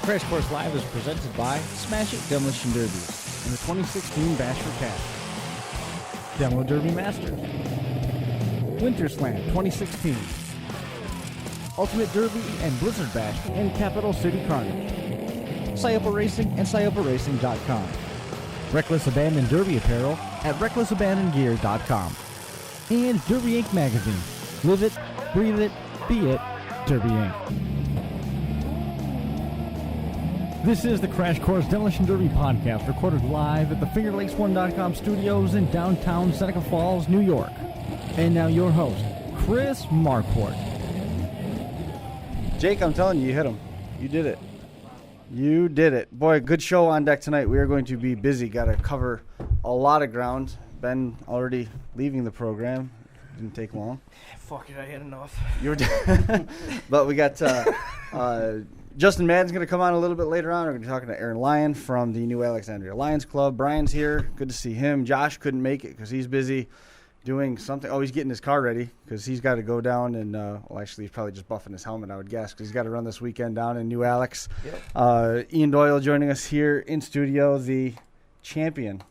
Crash Course Live is presented by Smash It Demolition Derby and the 2016 Bashford Cash. Demo Derby Masters. Winter Slam 2016. Ultimate Derby and Blizzard Bash in Capital City Carnage. Scioppa Racing and ScioppaRacing.com. Reckless Abandon Derby Apparel at RecklessAbandonGear.com. And Derby Inc. Magazine. Live it, breathe it, be it, Derby Inc. This is the Crash Course Demolition Derby podcast, recorded live at the FingerLakes1.com studios in downtown Seneca Falls, New York. And now your host, Chris Marquardt. Jake, I'm telling you, you hit him. You did it. You did it. Boy, good show on deck tonight. We are going to be busy. Got to cover a lot of ground. Ben already leaving the program. Didn't take long. Fuck it, I had enough. You were but we got Justin Madden's going to come on a little bit later on. We're going to be talking to Aaron Lyon from the new Alexandria Lions Club. Brian's here. Good to see him. Josh couldn't make it because he's busy doing something. Oh, he's getting his car ready because he's got to go down and, well, actually, he's probably just buffing his helmet, I would guess, because he's got to run this weekend down in New Alex. Yep. Ian Doyle joining us here in studio, the champion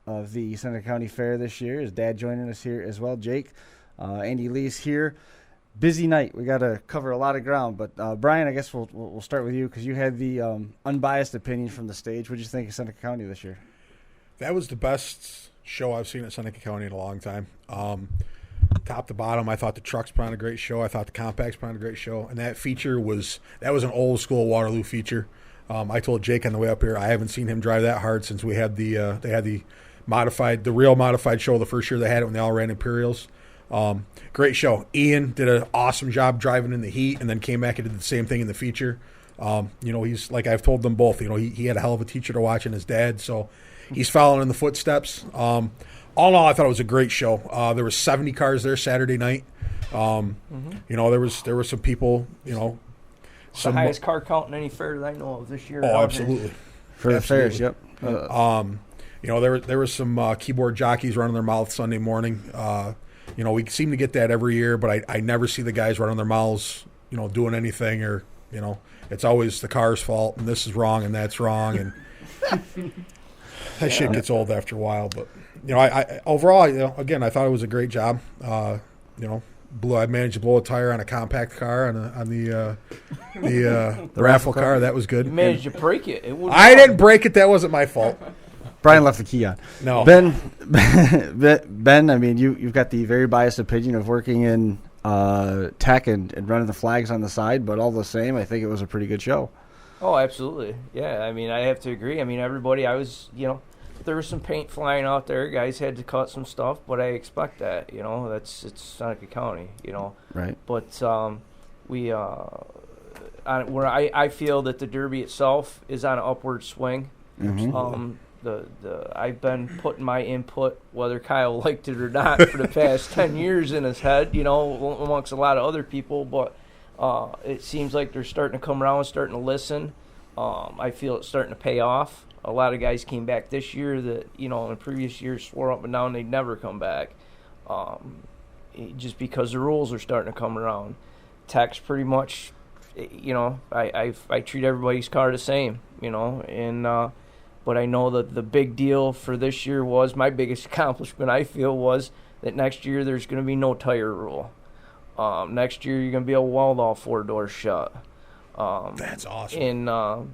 of the Seneca County Fair this year. His dad joining us here as well, Jake. Andy Lee's here. Busy night. We got to cover a lot of ground. But, Brian, I guess we'll start with you because you had the unbiased opinion from the stage. What did you think of Seneca County this year? That was the best show I've seen at Seneca County in a long time. Top to bottom, I thought the trucks put on a great show. I thought the compacts put on a great show. And that feature was an old school Waterloo feature. I told Jake on the way up here, I haven't seen him drive that hard since we had they had the real modified show the first year they had it when they all ran Imperials. Great show. Ian did an awesome job driving in the heat and then came back and did the same thing in the feature. He's like I've told them both, he had a hell of a teacher to watch and his dad, so he's following in the footsteps. All in all, I thought it was a great show. There were 70 cars there Saturday night. There were some people, the highest car count in any fair that I know of this year. Oh, absolutely. For the fairs, yep. There were some keyboard jockeys running their mouth Sunday morning. We seem to get that every year, but I never see the guys running their mouths, doing anything or, it's always the car's fault and this is wrong and that's wrong. And that shit gets old after a while. But, I overall, again, I thought it was a great job. I managed to blow a tire on a compact car on the raffle car. That was good. You managed to break it. I didn't break it. That wasn't my fault. Brian left the key on. No. Ben, I mean, you've got the very biased opinion of working in tech and running the flags on the side, but all the same, I think it was a pretty good show. Oh, absolutely. Yeah, I mean, I have to agree. I mean, everybody, there was some paint flying out there. Guys had to cut some stuff, but I expect that, it's Seneca County, Right. But I feel that the Derby itself is on an upward swing. Mm-hmm. I've been putting my input, whether Kyle liked it or not, for the past 10 years in his head, amongst a lot of other people. But it seems like they're starting to come around, starting to listen. I feel it's starting to pay off. A lot of guys came back this year that, in previous years swore up and down they'd never come back. Just because the rules are starting to come around. Tech's pretty much, I treat everybody's car the same, but I know that the big deal for this year was, my biggest accomplishment, I feel, was that next year there's going to be no tire rule. Next year you're going to be able to weld all four doors shut. That's awesome. And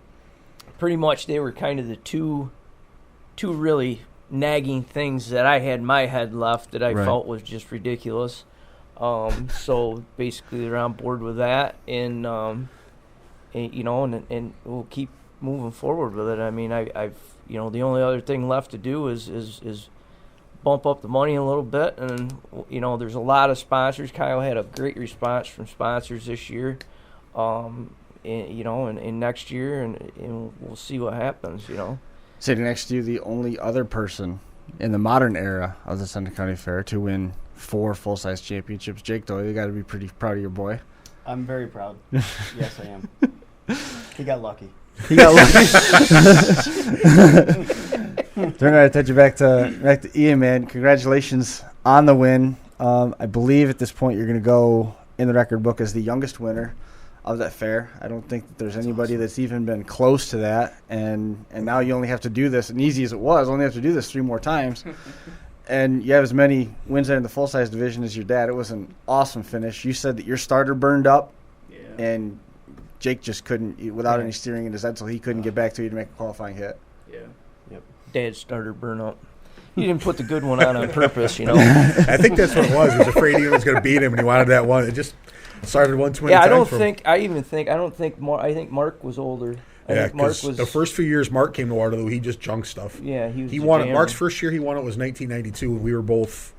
pretty much they were kind of the two really nagging things that I had in my head left that I felt was just ridiculous. So basically they're on board with that, and we'll keep moving forward with it. I mean, I've the only other thing left to do is bump up the money a little bit, and there's a lot of sponsors. Kyle had a great response from sponsors this year, and next year, and we'll see what happens. Sitting next to you, the only other person in the modern era of the Seneca County Fair to win 4 full-size championships. Jake Doyle, you got to be pretty proud of your boy. I'm very proud. Yes, I am. He got lucky. He got lucky. Turn around and touch you back to Ian, man. Congratulations on the win. I believe at this point you're going to go in the record book as the youngest winner of that fair. I don't think that there's anybody that's even been close to that. And now you only have to do this, and easy as it was, only have to do this 3 more times. And you have as many wins there in the full-size division as your dad. It was an awesome finish. You said that your starter burned up, and Jake just couldn't, without any steering in his head, so he couldn't get back to you to make a qualifying hit. Yeah. Yep. Dad's starter burn up. He didn't put the good one on purpose, I think that's what it was. He was afraid he was going to beat him, and he wanted that one. It just started one too many times. I think Mark was older. Because the first few years Mark came to Waterloo, he just junked stuff. Yeah, he won it. Mark's first year he won it was 1992, and we were both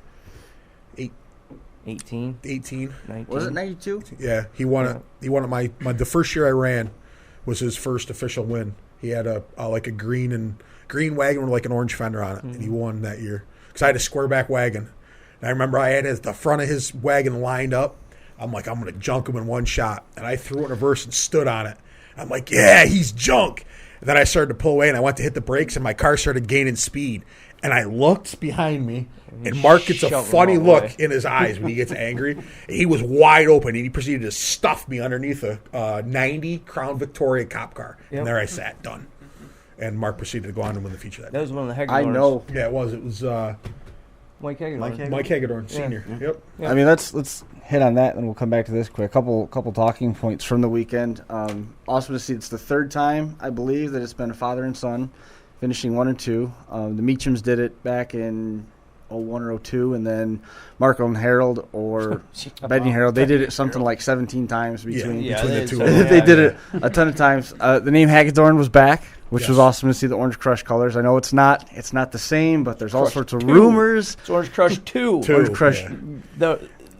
18, 19. Was it 92? Yeah, he won it. He won it. The first year I ran was his first official win. He had a green wagon with like an orange fender on it, and he won that year. Because I had a square back wagon, and I remember I had the front of his wagon lined up. I'm like, I'm going to junk him in one shot, and I threw it in reverse and stood on it. I'm like, yeah, he's junk. And then I started to pull away, and I went to hit the brakes, and my car started gaining speed. And I looked behind me, and Mark gets a funny look in his eyes when he gets angry. He was wide open, and he proceeded to stuff me underneath a 90 Crown Victoria cop car. Yep. And there I sat, done. And Mark proceeded to go on to win the feature that day. That was one of the Hagedorns. I know. Yeah, it was. It was Mike Hagedorn. Mike Hagedorn, Sr. Yep. I mean, let's hit on that, and we'll come back to this quick. Couple talking points from the weekend. Awesome to see. It's the third time, I believe, that it's been a father and son finishing 1 and 2. The Meachams did it back in 01 or 02, and then Marco and Harold or Betty and Harold, they did it something like 17 times between the two. They did it a ton of times. The name Hagedorn was back, which was awesome to see the Orange Crush colors. I know it's not the same, but there's all sorts of rumors. It's Orange Crush 2. Orange Crush. Yeah.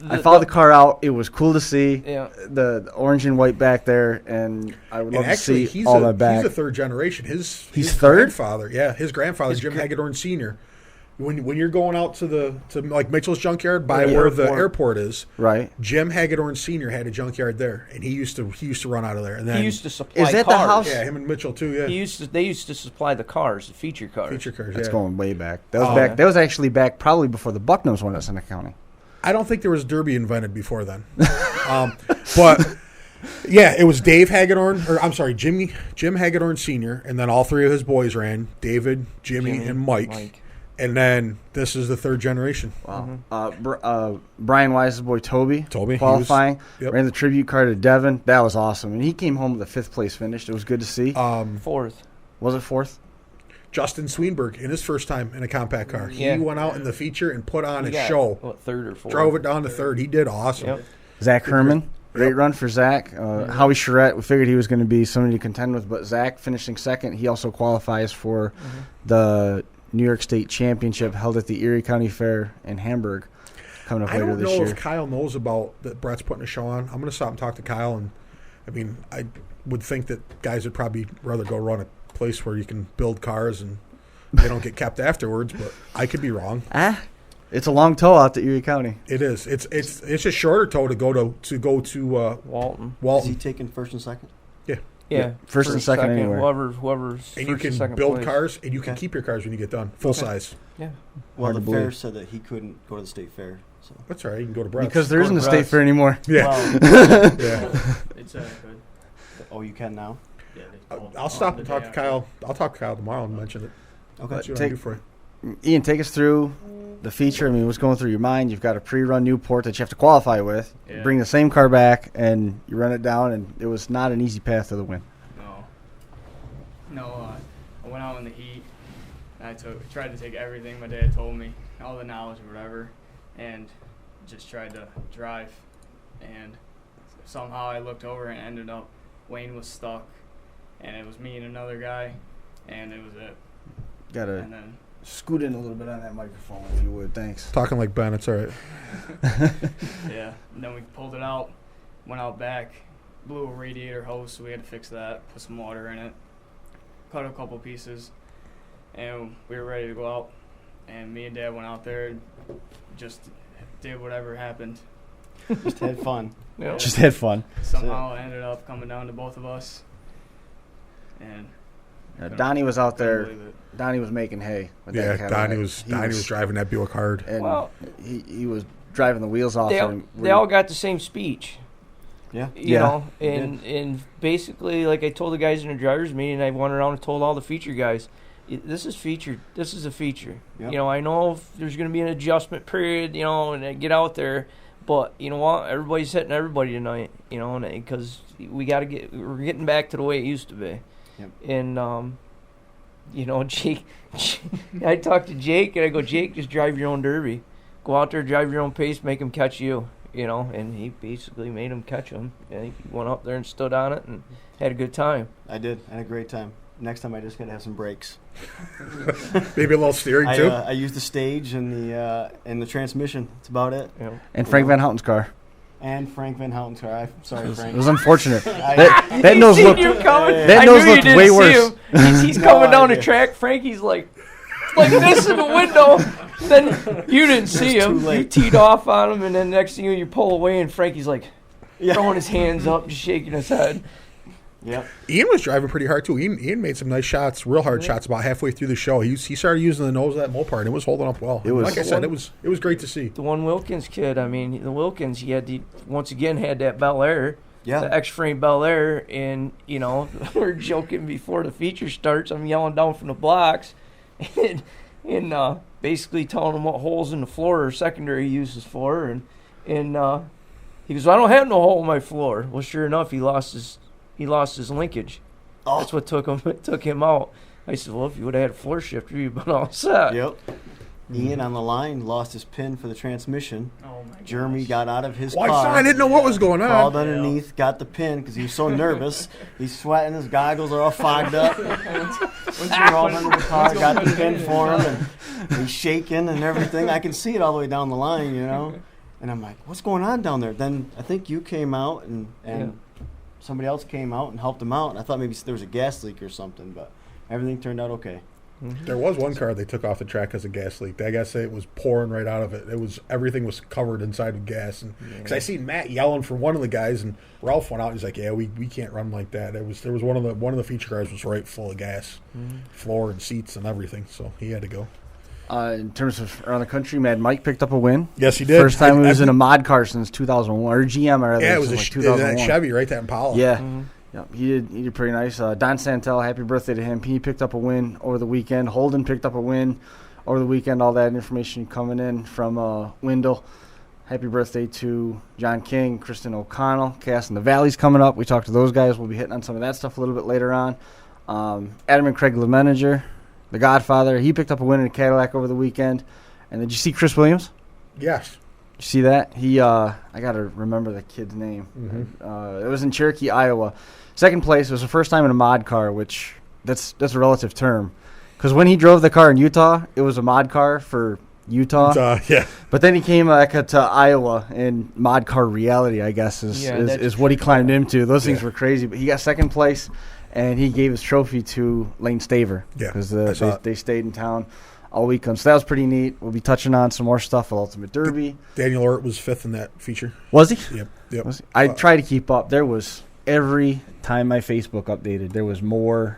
I followed the car out. It was cool to see the orange and white back there, and I would love to see all that back. He's a third generation. His third? grandfather, his grandfather, Jim Hagedorn Sr. When you're going out to like Mitchell's junkyard by where the airport is, right? Jim Hagedorn Sr. had a junkyard there, and he used to run out of there. And then he used to supply. Is that cars. the house? Yeah, him and Mitchell too. Yeah, They used to supply the cars, the feature cars. That's going way back. That was back. That was actually back probably before the Bucknams won at Seneca County. I don't think there was Derby invented before then. But yeah, it was Jim Hagedorn Sr., and then all 3 of his boys ran, David, Jimmy, and Mike. And then this is the third generation. Wow. Brian Wise's boy Toby qualifying. Ran the tribute car to Devin. That was awesome. And he came home with a 5th place finish. It was good to see. 4th. Was it 4th? Justin Sweenberg in his first time in a compact car. Yeah. He went out in the feature and put on a show. 3rd or 4th. Drove it down to 3rd. He did awesome. Yep. Zach Herman. Great run for Zach. Howie Charette, we figured he was going to be somebody to contend with, but Zach finishing 2nd. He also qualifies for the New York State Championship held at the Erie County Fair in Hamburg coming up later this year. I don't know if Kyle knows about that Brett's putting a show on. I'm going to stop and talk to Kyle. And I mean, I would think that guys would probably rather go run a place where you can build cars and they don't get kept afterwards, but I could be wrong. It's a long tow out to Erie County. It is. It's a shorter tow to go to Walton. Is he taking 1st and 2nd? Yeah. First and second anywhere. Whoever's and you can build cars, and you can keep your cars when you get done, full size. Yeah. Well, the fair said that he couldn't go to the state fair. So that's all right. You can go to Brett's. Because there isn't a state fair anymore. Yeah. Wow. Yeah. It's good. Oh, you can now? Yeah. I'll stop and talk to Kyle. I'll talk to Kyle tomorrow and mention it. Okay. That's what I do for you. Ian, take us through the feature. I mean, what's going through your mind? You've got a pre-run Newport that you have to qualify with. Yeah. You bring the same car back, and you run it down, and it was not an easy path to the win. No, I went out in the heat. And I tried to take everything my dad told me, all the knowledge or whatever, and just tried to drive. And somehow I looked over and ended up, Wayne was stuck, and it was me and another guy, and it was it. Gotta scoot in a little bit on that microphone if you would. Thanks. Talking like Ben, it's all right. Yeah, and then we pulled it out, went out back, blew a radiator hose, so we had to fix that, put some water in it, cut a couple pieces, and we were ready to go out. And me and Dad went out there and just did whatever happened. Just had fun. Yep. Just had fun. Somehow it ended up coming down to both of us. And Donnie was out there. Donnie was making hay. Yeah, Donnie was driving that Buick hard. And he was driving the wheels off. They all got the same speech. Yeah. You know, and basically, like I told the guys in the drivers' meeting, I went around and told all the feature guys, this is featured. This is a feature. Yep. You know, I know there's going to be an adjustment period, you know, and I get out there, but you know what? Everybody's hitting everybody tonight, you know, because we're getting back to the way it used to be. Yep. And, you know, Jake, I talked to Jake, and I go, Jake, just drive your own derby. Go out there, drive your own pace, make him catch you, you know. And he basically made him catch him. And he went up there and stood on it and had a good time. I did. I had a great time. Next time I just got to have some brakes. Maybe a little steering too. I used the stage and the transmission. That's about it. You know. And Frank Van Houten's car. And Frank Van Houten's car. I'm sorry, Frank. It was unfortunate. I- that nose Seen looked you coming. that I nose knew you looked didn't way see worse. him. He's No coming down the idea. track. Frankie's like this in the window. Then you didn't see It's too him. You late. teed off on him, and then next thing you pull away, and Frankie's like Yeah. throwing his hands up, just shaking his head. Yep. Ian was driving pretty hard too. Ian made some nice shots, real hard shots about halfway through the show. He started using the nose of that Mopar, and it was holding up well. It was- like I said, it was great to see. The one Wilkins kid, I mean, the Wilkins, he had once again had that Bel Air, Yeah. the X-frame Bel Air, and you know we're joking before the feature starts. I'm yelling down from the blocks, and basically telling him what holes in the floor or secondary he uses for, and he goes, I don't have no hole in my floor. Well, sure enough, he lost his linkage. Oh. That's what took him out. I said, well, if you would have had a floor shifter, you'd been all set. Yep. Ian on the line lost his pin for the transmission. Oh my god. Jeremy got out of his Well, car. I didn't know what was going Crawled on. underneath, got the pin because he was so nervous. He's sweating, his goggles are all fogged up. Crawled under the car, got the pin for him, and he's shaking and everything. I can see it all the way down the line, you know. And I'm like, what's going on down there? Then I think you came out and somebody else came out and helped him out. And I thought maybe there was a gas leak or something, but everything turned out okay. There was one car they took off the track because of gas leak. I guess it was pouring right out of it. Everything was covered inside with gas. And because I seen Matt yelling for one of the guys, and Ralph went out. He's like, "Yeah, we can't run like that." There was one of the feature cars was right full of gas, floor and seats and everything. So he had to go. In terms of around the country, Mad Mike picked up a win. Yes, he did. First time he was in a mod car since 2001, or GM, or Yeah, it was since a like 2001. that Chevy, right? That Impala. Yeah. Yep, he did pretty nice. Don Santel, happy birthday to him. He picked up a win over the weekend. Holden picked up a win over the weekend. All that information coming in from Wendell. Happy birthday to John King, Kristen O'Connell. Chaos in the Valley's coming up. We talked to those guys. We'll be hitting on some of that stuff a little bit later on. Adam and Craig LeManager, the Godfather, he picked up a win in a Cadillac over the weekend. And did you see Chris Williams? Yes. You see that? He, I got to remember the kid's name. It was in Cherokee, Iowa. Second place. It was the first time in a mod car, which that's a relative term. Because when he drove the car in Utah, it was a mod car for Utah. Yeah. But then he came back to Iowa, and mod car reality, I guess, is what he climbed into. Those things were crazy. But he got second place, and he gave his trophy to Lane Staver. Yeah, Because they stayed in town all weekend. So that was pretty neat. We'll be touching on some more stuff with Ultimate Derby. Daniel Ort was fifth in that feature. Was he? Yep. Was he? I tried to keep up. There was, every time my Facebook updated, there was more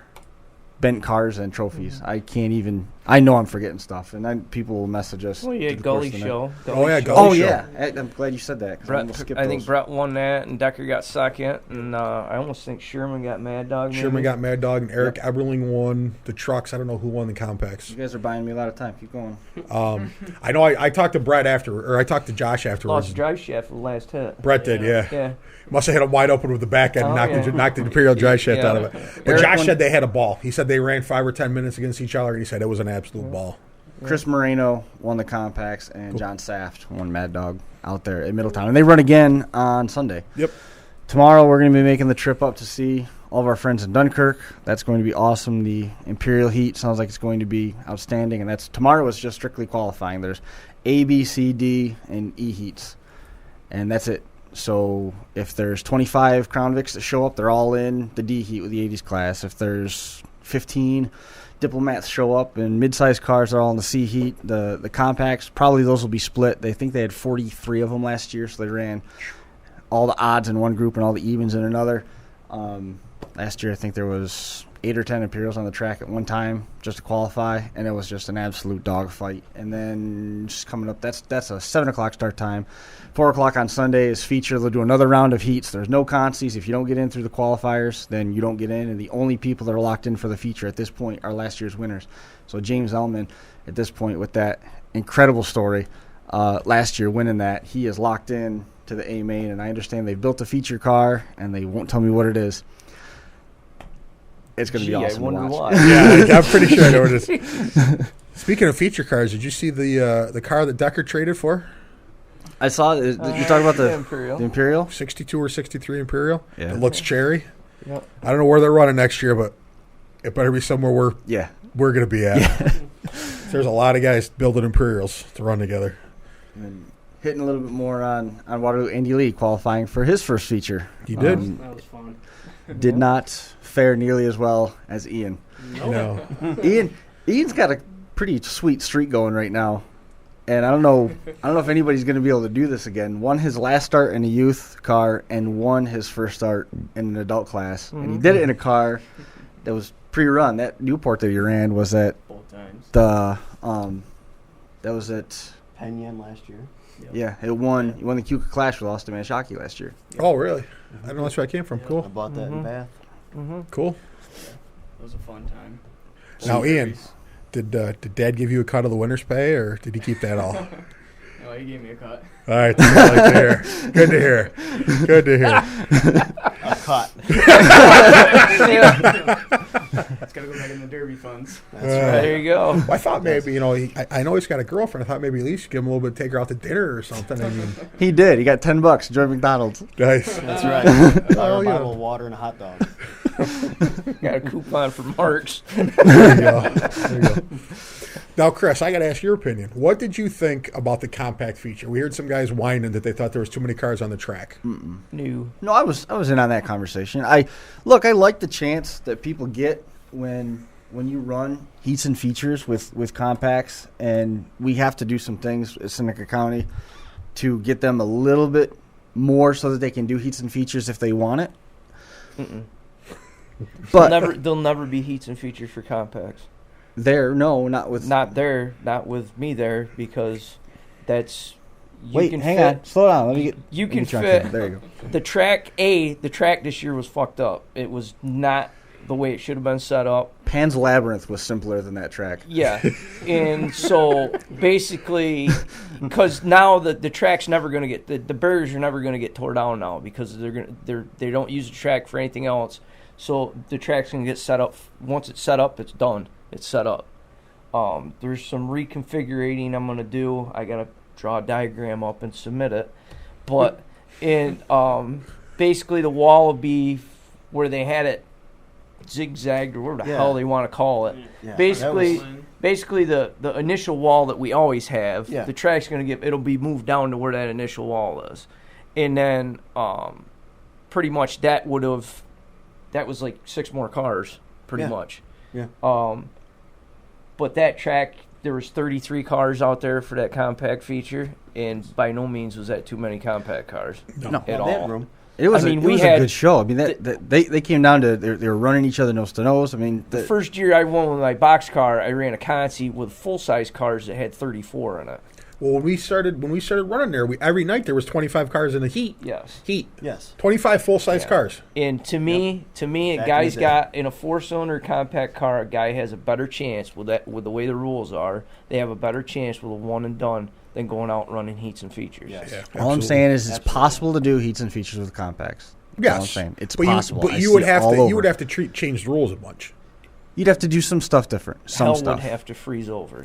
bent cars and trophies. I can't even. I know I'm forgetting stuff, and then people will message us. Well, yeah, through the course Gully of the night. Show. Gully Show. Oh Show. yeah, I'm glad you said that. 'Cause I almost skipped I think those. Brett won that, and Decker got second, and I almost think Sherman got Mad Dog. maybe. Sherman got Mad Dog, and Eric Eberling won the trucks. I don't know who won the compacts. You guys are buying me a lot of time. Keep going. I know I talked to Brett I talked to Josh afterwards. Lost drive shaft for the last hit. Brett did, yeah. Yeah. Must have hit him wide open with the back end and Oh, knocked the Imperial drive shaft out of it. But Eric Josh won- said they had a ball. He said they ran 5 or 10 minutes against each other, and he said it was an absolute ball. Chris Moreno won the compacts, and John Saft won Mad Dog out there at Middletown, and they run again on Sunday. Yep. Tomorrow we're going to be making the trip up to see all of our friends in Dunkirk. That's going to be awesome. The Imperial Heat sounds like it's going to be outstanding, and tomorrow is just strictly qualifying. There's A, B, C, D, and E heats, and that's it. So if there's 25 Crown Vics that show up, they're all in the D heat with the 80s class. If there's 15 Diplomats show up, and mid-sized cars are all in the C heat. The compacts, probably those will be split. They think they had 43 of them last year, so they ran all the odds in one group and all the evens in another. Last year, I think there was 8 or 10 Imperials on the track at one time just to qualify, and it was just an absolute dogfight. And then just coming up, that's a 7 o'clock start time. 4 o'clock on Sunday is feature. They'll do another round of heats. There's no consies. If you don't get in through the qualifiers, then you don't get in, and the only people that are locked in for the feature at this point are last year's winners. So James Ellman, at this point, with that incredible story, last year winning that, he is locked in to the A main, and I understand they built a feature car, and they won't tell me what it is. It's going to be awesome I wonder to watch. why. Yeah, I'm pretty sure I know what it is. Speaking of feature cars, did you see the car that Decker traded for? I saw it. You're talking about the Imperial. The Imperial? 62 or 63 Imperial. Yeah. It looks cherry. Yep. I don't know where they're running next year, but it better be somewhere where Yeah. we're going to be at. There's a lot of guys building Imperials to run together. And hitting a little bit more on Waterloo. Andy Lee qualifying for his first feature. He did. That was fun. Did not fare nearly as well as Ian. No. Ian's got a pretty sweet streak going right now. And I don't know if anybody's going to be able to do this again. Won his last start in a youth car and won his first start in an adult class. Mm-hmm. And he did it in a car that was pre-run. That Newport that he ran was at Both times. that was at Penyan last year. yeah. He won the Cuca Clash with Austin Manshaki last year. Oh, really? I don't know that's where I came from. I Cool. bought that in Bath. Cool. It was a fun time. Now, Ian, Series. did Dad give you a cut of the winner's pay, or did he keep that all? All No, he gave me a cut. right. That's what I like to hear. Good to hear. Good to hear. A cut. It's got to go back in the Derby funds. That's There you go. I thought maybe, I know he's got a girlfriend. I thought maybe at least give him a little bit, take her out to dinner or something. I mean, He did. He got $10. Enjoy McDonald's. nice. That's right. A Oh, yeah. bottle of water and a hot dog. Got a coupon for Marks. There you go. There you go. Now, Chris, I got to ask your opinion. What did you think about the compact feature? We heard some guys whining that they thought there was too many cars on the track. New. No, I was in on that conversation. I like the chance that people get when you run heats and features with compacts, and we have to do some things at Seneca County to get them a little bit more so that they can do heats and features if they want it. But They'll never be heats and features for compacts. not with. Not with me there, because that's Hang on, slow down. Let me get. You let me can get you on fit- camera. There you go. the track this year was fucked up. It was not the way it should have been set up. Pan's Labyrinth was simpler than that track. Yeah, and so basically, because now the track's never going to get the barriers are never going to get tore down now, because they don't use the track for anything else. So the track's going to get set up. Once it's set up, it's done. It's set up. There's some reconfigurating I'm going to do. I got to draw a diagram up and submit it. But basically the wall will be where they had it zigzagged, or whatever the hell they want to call it. Yeah, Basically the initial wall that we always have, Yeah. the track's going to it'll be moved down to where that initial wall is. And then pretty much that was like 6 more cars, pretty Yeah. much. Yeah. But that track, there was 33 cars out there for that compact feature, and by no means was that too many compact cars No. at They had all. room. It was, I mean, it we was had a good show. I mean, they came down to they were running each other nose to nose. I mean, The first year I won with my box car, I ran a consi with full-size cars that had 34 in it. Well, when we started running there, every night there was 25 cars in the heat. Yes. Yes. 25 full-size Yeah. cars. And to me, a Back in guy's the day. got in a 4-cylinder compact car, a guy has a better chance with the way the rules are. They have a better chance with a one and done than going out and running heats and features. Yes. Yeah, all I'm absolutely. saying is it's Absolutely. possible to do heats and features with compacts. That's all I'm Yes, saying. It's but possible. But I you see would it have all to over. you would have to change the rules a bunch. You'd have to do some stuff different. Some Hell stuff. would have to freeze over.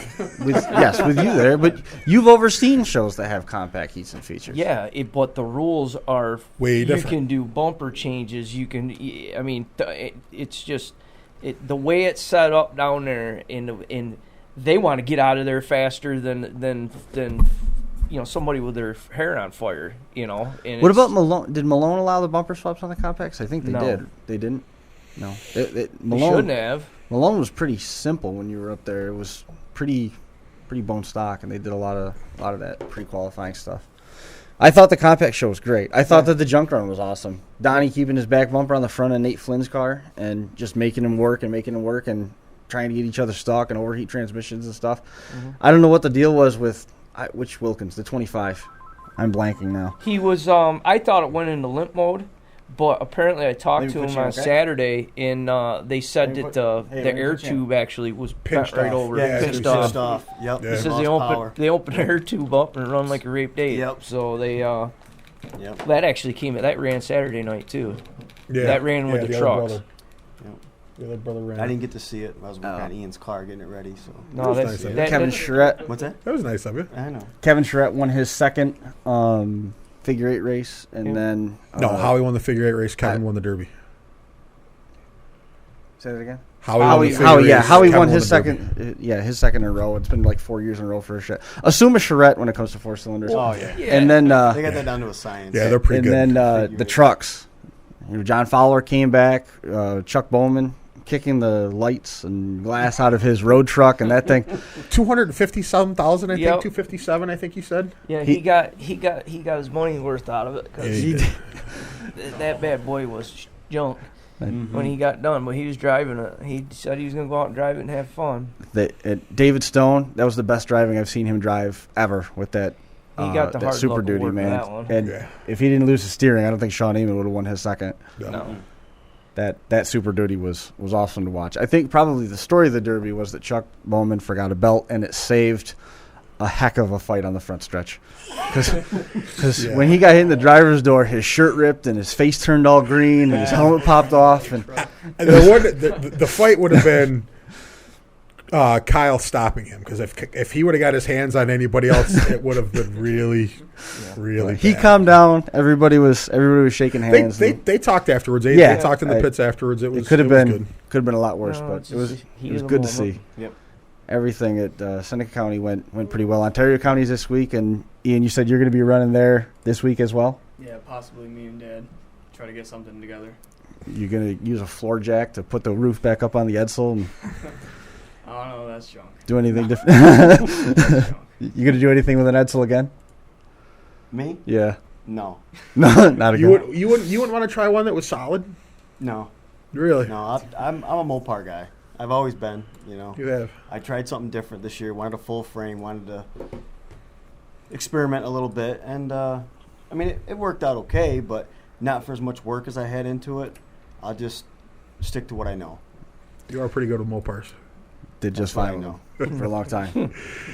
With you there, but you've overseen shows that have compact heats and features. Yeah, but the rules are Way you different. can do bumper changes. You can, I mean, it's just the way it's set up down there. In they want to get out of there faster than somebody with their hair on fire. And What about Malone? Did Malone allow the bumper swaps on the compacts? I think they No. did. They didn't. No, They Malone shouldn't have. Malone was pretty simple when you were up there. It was pretty bone stock, and they did a lot of that pre-qualifying stuff. I thought the compact show was great. I thought that the junk run was awesome. Donnie keeping his back bumper on the front of Nate Flynn's car and just making him work and trying to get each other stuck and overheat transmissions and stuff. Mm-hmm. I don't know what the deal was with which Wilkins, the 25. I'm blanking now. He was. I thought it went into limp mode, but apparently I talked Maybe to put him you on okay? Saturday, and they said Maybe that put- the maybe air put you- tube actually was Pinched bent right off. over, Yeah, pinched it's off. pissed off. Yep. Yeah. He says Lost power. they opened the air tube up and it run like a rape date. Yep. So they Yep. that actually that ran Saturday night too. Yeah. That ran with the other trucks. brother. Yep. The other brother ran. I didn't get to see it. I was working Oh. on Ian's car, getting it ready. So No, was that's nice of that, you. Kevin that- Charette. what's that? That was nice of you. I know. Kevin Charette won his second figure 8 race, and Yeah. then No, Howie won the figure 8 race. Kevin won the Derby. Say that again. Howie won the figure Howie race, Howie Kevin won his the Derby. second. His second in a row. It's been like 4 years in a row for a Charette. Assume a Charette when it comes to 4 cylinders. Oh yeah. Yeah. And then They got that down to a science. Yeah, they're pretty and good. then the trucks. John Fowler came back. Chuck Bowman kicking the lights and glass out of his road truck, and that thing. 250,000, I think. Yep. 257, I think he said. Yeah, He- he got his money worth out of it Yeah, because he did. that bad boy was junk Mm-hmm. when he got done. But he was driving it. He said he was gonna go out and drive it and have fun. David Stone, that was the best driving I've seen him drive ever with that. He got the that hard Super luck of Duty, working man. that one. And Yeah. if he didn't lose his steering, I don't think Sean Eamon would have won his second. Yeah. No. That Super Duty was awesome to watch. I think probably the story of the Derby was that Chuck Bowman forgot a belt, and it saved a heck of a fight on the front stretch. Because Yeah. when he got hit in the driver's door, his shirt ripped and his face turned all green and his helmet popped off. And And the fight would have been Kyle stopping him, because if he would have got his hands on anybody else, it would have been really he bad. calmed down. Everybody was shaking hands. They talked afterwards. They Yeah. talked in the pits afterwards. It was It could have been good. a lot worse, No, but it's it was just heat it was of the good to moment. see. Yep. Everything at Seneca County went pretty well. Ontario County's this week, and Ian, you said you're going to be running there this week as well. Yeah, possibly me and Dad try to get something together. You're going to use a floor jack to put the roof back up on the Edsel and I don't know, that's junk. do anything different. That's junk. You going to do anything with an Edsel again? Me? Yeah. No. No, not again. You wouldn't want to try one that was solid? No. Really? No. I'm a Mopar guy. I've always been. You know. You have. I tried something different this year. Wanted a full frame. Wanted to experiment a little bit, and I mean, it worked out okay, but not for as much work as I had into it. I'll just stick to what I know. You are pretty good with Mopars. Did just That's what I fine know. for a long time.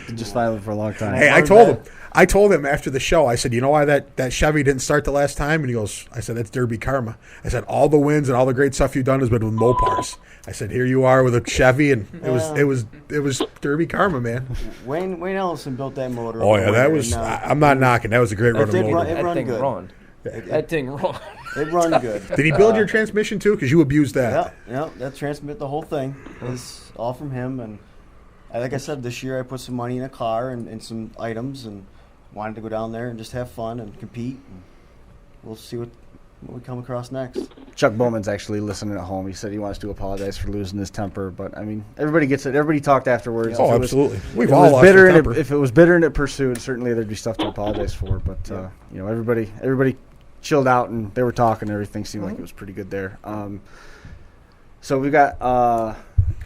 Did just fine for a long time. Hey, I told him after the show, I said, you know why that Chevy didn't start the last time? And he goes, I said, that's Derby karma. I said, all the wins and all the great stuff you've done has been with Mopars. I said, here you are with a Chevy, and it was Derby karma, man. Wayne Ellison built that motor. Oh over yeah, the that winter, was. and, I'm not knocking. That was a great That running did motor. It That run thing good. run. That thing run. It run good. Did he build your transmission too? Because you abused that. Yeah, that transmit, the whole thing is all from him. And like I said, this year I put some money in a car and some items, and wanted to go down there and just have fun and compete. And we'll see what we come across next. Chuck Bowman's actually listening at home. He said he wants to apologize for losing his temper, but I mean, everybody gets it. Everybody talked afterwards. Oh, If it was- absolutely. We've if it all was lost bitter our and temper. if it was bitter and it pursued, certainly there'd be stuff to apologize for. But you know, everybody chilled out and they were talking. Everything seemed like it was pretty good there. So we got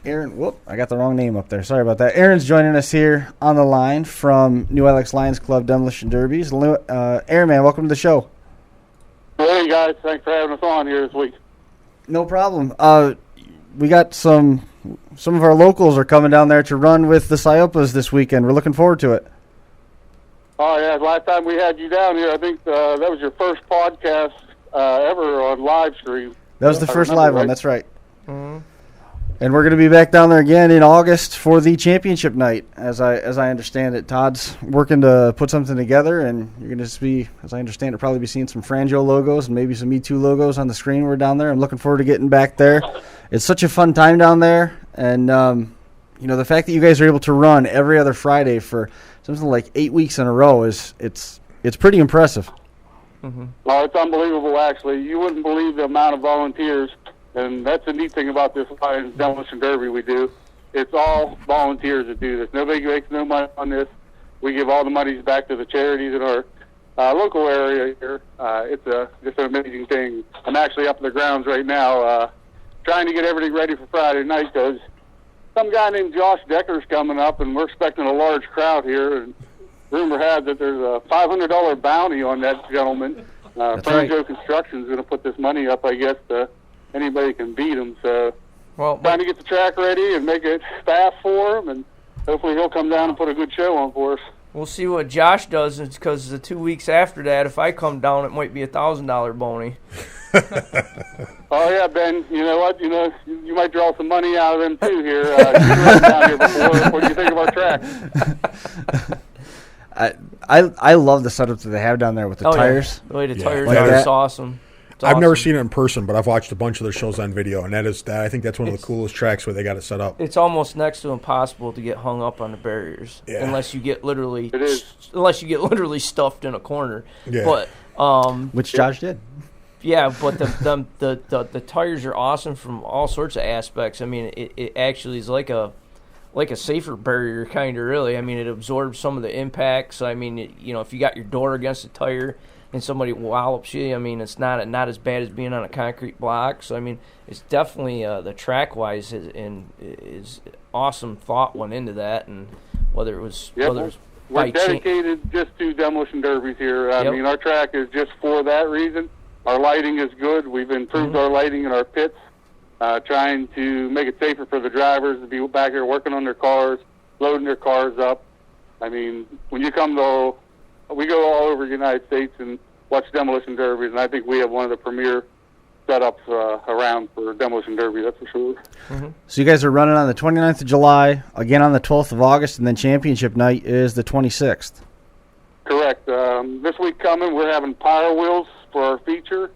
Aaron. Whoop, I got the wrong name up there. Sorry about that. Aaron's joining us here on the line from New Alex Lions Club Demolition Derbies. Aaron, man, welcome to the show. Hey guys, thanks for having us on here this week. No problem. We got some of our locals are coming down there to run with the Sciopas this weekend. We're looking forward to it. Oh yeah, last time we had you down here, I think that was your first podcast ever on live stream. That was the I first remember, live one. right? That's right. And we're going to be back down there again in August for the championship night, as I understand it. Todd's working to put something together, and you're going to be, as I understand it, probably be seeing some Franjo logos and maybe some E2 logos on the screen. We're down there. I'm looking forward to getting back there. It's such a fun time down there, and you know, the fact that you guys are able to run every other Friday for something like 8 weeks in a row it's pretty impressive. Well, it's unbelievable actually. You wouldn't believe the amount of volunteers, and that's the neat thing about this Lions Demolition Derby we do. It's all volunteers that do this. Nobody makes no money on this. We give all the monies back to the charities in our local area here. It's just an amazing thing. I'm actually up in the grounds right now trying to get everything ready for Friday night because some guy named Josh Decker's coming up, and we're expecting a large crowd here. And rumor had that there's a $500 bounty on that gentleman. Franjo Construction's going to put this money up, I guess, to anybody can beat him. So trying to get the track ready and make it fast for him, and hopefully he'll come down and put a good show on for us. We'll see what Josh does, because the 2 weeks after that, if I come down, it might be a $1,000 boney. Oh yeah, Ben. You know what? You might draw some money out of them too here. You've been down here before. What do you think of our track? I love the setup that they have down there with the tires. The way the tires like are, that. it's awesome. I've never seen it in person, but I've watched a bunch of their shows on video, and I think that's one of the coolest tracks where they got it set up. It's almost next to impossible to get hung up on the barriers, unless you get literally stuffed in a corner. Yeah. But which Josh did. Yeah, but the tires are awesome from all sorts of aspects. I mean, it actually is like a safer barrier, kind of, really. I mean, it absorbs some of the impacts. I mean, if you got your door against a tire and somebody wallops you, I mean, it's not as bad as being on a concrete block. So, I mean, it's definitely the track-wise is awesome thought went into that, and whether it was we're dedicated just to demolition derbies here. I mean, our track is just for that reason. Our lighting is good. We've improved our lighting in our pits, trying to make it safer for the drivers to be back here working on their cars, loading their cars up. I mean, when you come we go all over the United States and watch demolition derbies, and I think we have one of the premier setups around for demolition derby, that's for sure. Mm-hmm. So you guys are running on the 29th of July, again on the 12th of August, and then championship night is the 26th. Correct. This week coming, we're having Power Wheels for our feature.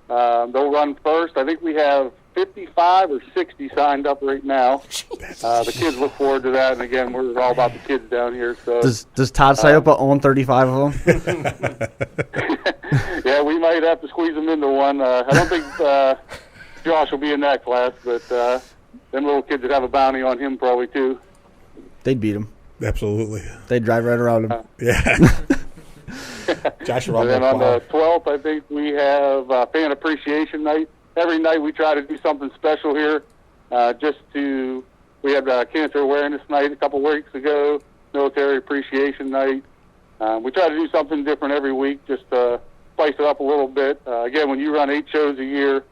They'll run first. I think we have 55 or 60 signed up right now. The kids look forward to that, and again, we're all about the kids down here. So does Todd Siopa own 35 of them? Yeah, we might have to squeeze them into one. I don't think Josh will be in that class, but them little kids would have a bounty on him probably too. They'd beat him. Absolutely. They'd drive right around him. Yeah. Josh, and then on the 12th, I think we have fan appreciation night. Every night we try to do something special here. We had cancer awareness night a couple weeks ago, military appreciation night. We try to do something different every week, just to spice it up a little bit. Again, when you run 8 shows a year,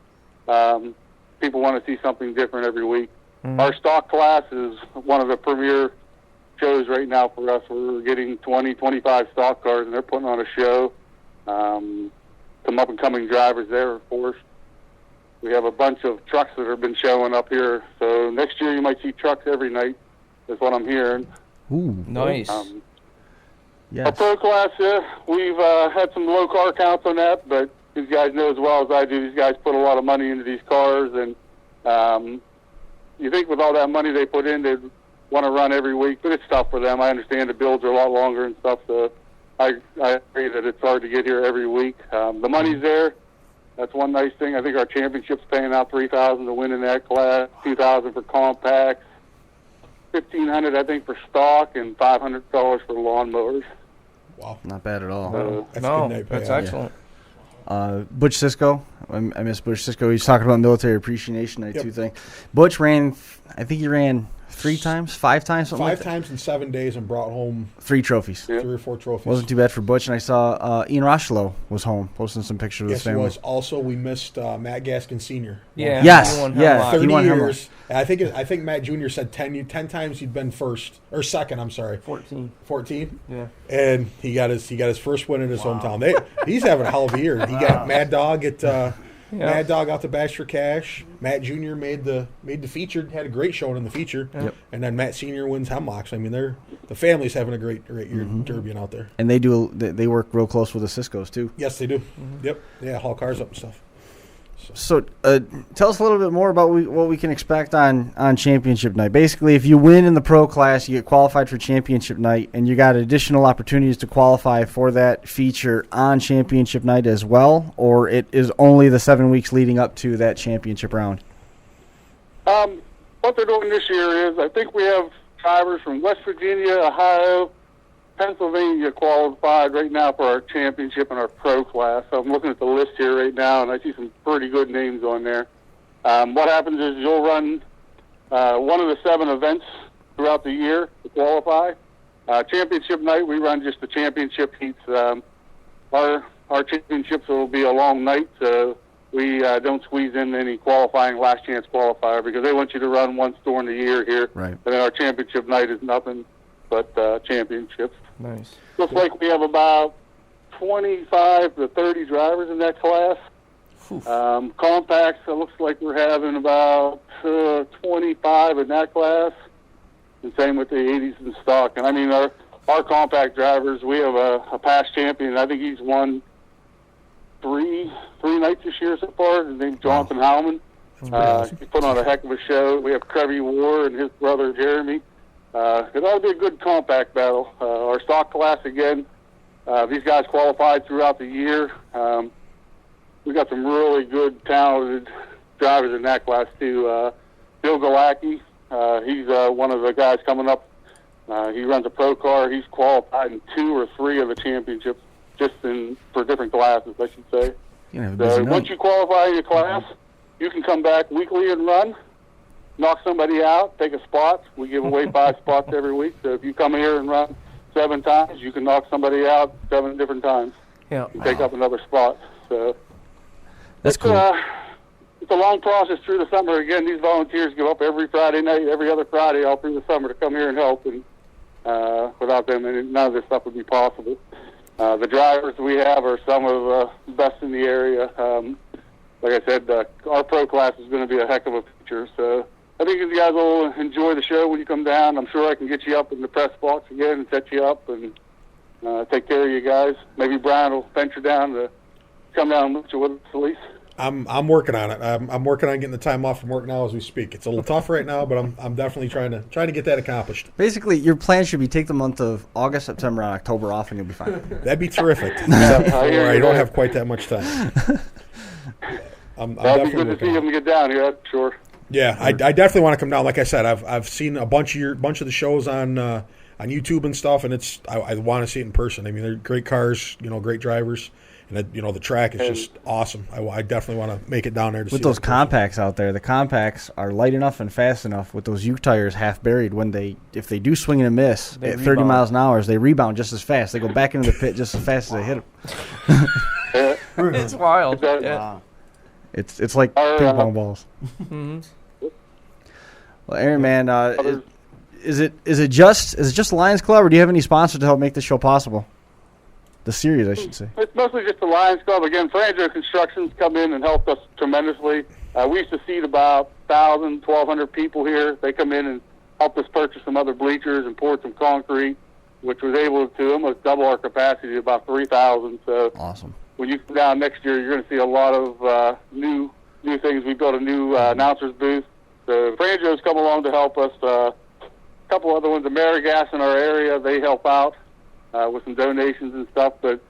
people want to see something different every week. Mm-hmm. Our stock class is one of the premier shows right now for us. We're getting 20, 25 stock cars, and they're putting on a show. Some up-and-coming drivers there, of course. We have a bunch of trucks that have been showing up here. So next year you might see trucks every night, is what I'm hearing. Ooh, nice. Yes. Our pro class, we've had some low car counts on that, but these guys know as well as I do, these guys put a lot of money into these cars, and you think with all that money they put in, they'd want to run every week, but it's tough for them. I understand the builds are a lot longer and stuff, so I agree that it's hard to get here every week. The money's there. That's one nice thing. I think our championship's paying out $3,000 to win in that class, $2,000 for compacts, $1,500 I think for stock, and $500 for lawnmowers. Wow, not bad at all. That's a good night that's payout. excellent. Butch Cisco, I miss Butch Cisco. He's talking about military appreciation night too. Thing. Butch ran, I think he ran 3 times, 5 times, something like that. 5 times in 7 days and brought home 3 trophies. 3 or 4 trophies. Wasn't too bad for Butch. And I saw Ian Rochelo was home, posting some pictures of his Yes, he family. was. Also, we missed Matt Gaskin Sr. Yeah. Yes. He won Yeah. Hemlock. 30 he won years. And I think Matt Jr. said 10 times he'd been first or second. I'm sorry, 14. 14. Yeah. And he got his first win in his hometown. He's having a hell of a year. He got Mad Dog at Mad Dog out to Bash for Cash. Matt Jr. made the feature. Had a great showing in the feature. Yep. And then Matt Sr. wins Hemlocks. I mean, the family's having a great year derbying out there. And they work real close with the Ciscos too. Yes, they do. Yep. Yeah, haul cars up and stuff. So tell us a little bit more about what we can expect on championship night. Basically, if you win in the pro class, you get qualified for championship night, and you got additional opportunities to qualify for that feature on championship night as well, or it is only the 7 weeks leading up to that championship round? What they're doing this year is I think we have drivers from West Virginia, Ohio, Pennsylvania qualified right now for our championship in our pro class. So I'm looking at the list here right now, and I see some pretty good names on there. What happens is you'll run one of the 7 events throughout the year to qualify. Championship night, we run just the championship heats. Our championships will be a long night, so we don't squeeze in any qualifying last chance qualifier because they want you to run once during the year here. Right. And then our championship night is nothing but championships. Nice. Looks like we have about 25 to 30 drivers in that class. Compacts, it looks like we're having about 25 in that class. And same with the 80s and stock. And I mean, our compact drivers, we have a past champion. I think he's won three nights this year so far. His name's Jonathan Howman. He put on a heck of a show. We have Crevy War and his brother Jeremy. It ought to be a good compact battle. Our stock class, again, these guys qualified throughout the year. We got some really good, talented drivers in that class, too. Bill Galacki, he's one of the guys coming up. He runs a pro car. He's qualified in 2 or 3 of the championships, just for different classes, I should say. So once you qualify in your class, you can come back weekly and run, knock somebody out, take a spot. We give away 5 spots every week. So if you come here and run 7 times, you can knock somebody out 7 different times. Yeah. And take up another spot. So That's cool. It's a long process through the summer. Again, these volunteers give up every Friday night, every other Friday all through the summer to come here and help. And without them, none of this stuff would be possible. The drivers we have are some of the best in the area. Like I said, our pro class is going to be a heck of a feature. So I think you guys will enjoy the show when you come down. I'm sure I can get you up in the press box again and set you up and take care of you guys. Maybe Brian will venture down to come down and look you with us at least. I'm working on it. I'm working on getting the time off from work now as we speak. It's a little tough right now, but I'm definitely trying to get that accomplished. Basically, your plan should be take the month of August, September, and October off, and you'll be fine. That'd be terrific. Except for I don't have quite that much time. I'm That'd be good to see him get down here, that's sure. Yeah, I definitely want to come down. Like I said, I've seen a bunch of the shows on YouTube and stuff, and I want to see it in person. I mean, they're great cars, great drivers. And the track is just awesome. I definitely want to make it down there to see with those compacts out there. The compacts are light enough and fast enough with those Uke tires half buried. If they do swing and a miss at 30 miles an hour, they rebound just as fast. They go back into the pit just as fast as they hit them. It's wild. Wow. It's like ping pong balls. Well, Aaron, man, is it just Lions Club, or do you have any sponsors to help make this show possible? The series, I should say. It's mostly just the Lions Club. Again, Frangio Construction's come in and helped us tremendously. We used to seat about 1,000, 1,200 people here. They come in and helped us purchase some other bleachers and poured some concrete, which was able to almost double our capacity to about 3,000. So awesome. When you come down next year, you're going to see a lot of new things. We built a new announcer's booth. So Frangio's come along to help us. A couple other ones, AmeriGas in our area, they help out with some donations and stuff. But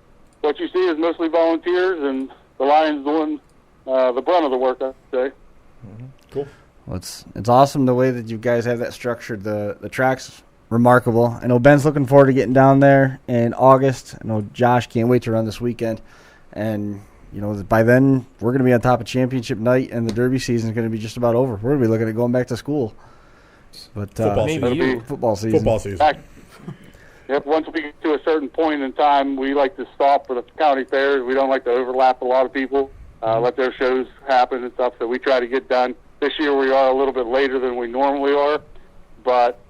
what you see is mostly volunteers, and the Lions doing the brunt of the work, I'd say. Cool. Well, it's awesome the way that you guys have that structured. The track's remarkable. I know Ben's looking forward to getting down there in August. I know Josh can't wait to run this weekend. And, by then we're going to be on top of championship night, and the Derby season is going to be just about over. We're going to be looking at going back to school. But football season. Football season. Yep, once we get to a certain point in time, we like to stop for the county fairs. We don't like to overlap a lot of people, let their shows happen and stuff. So we try to get done. This year we are a little bit later than we normally are, but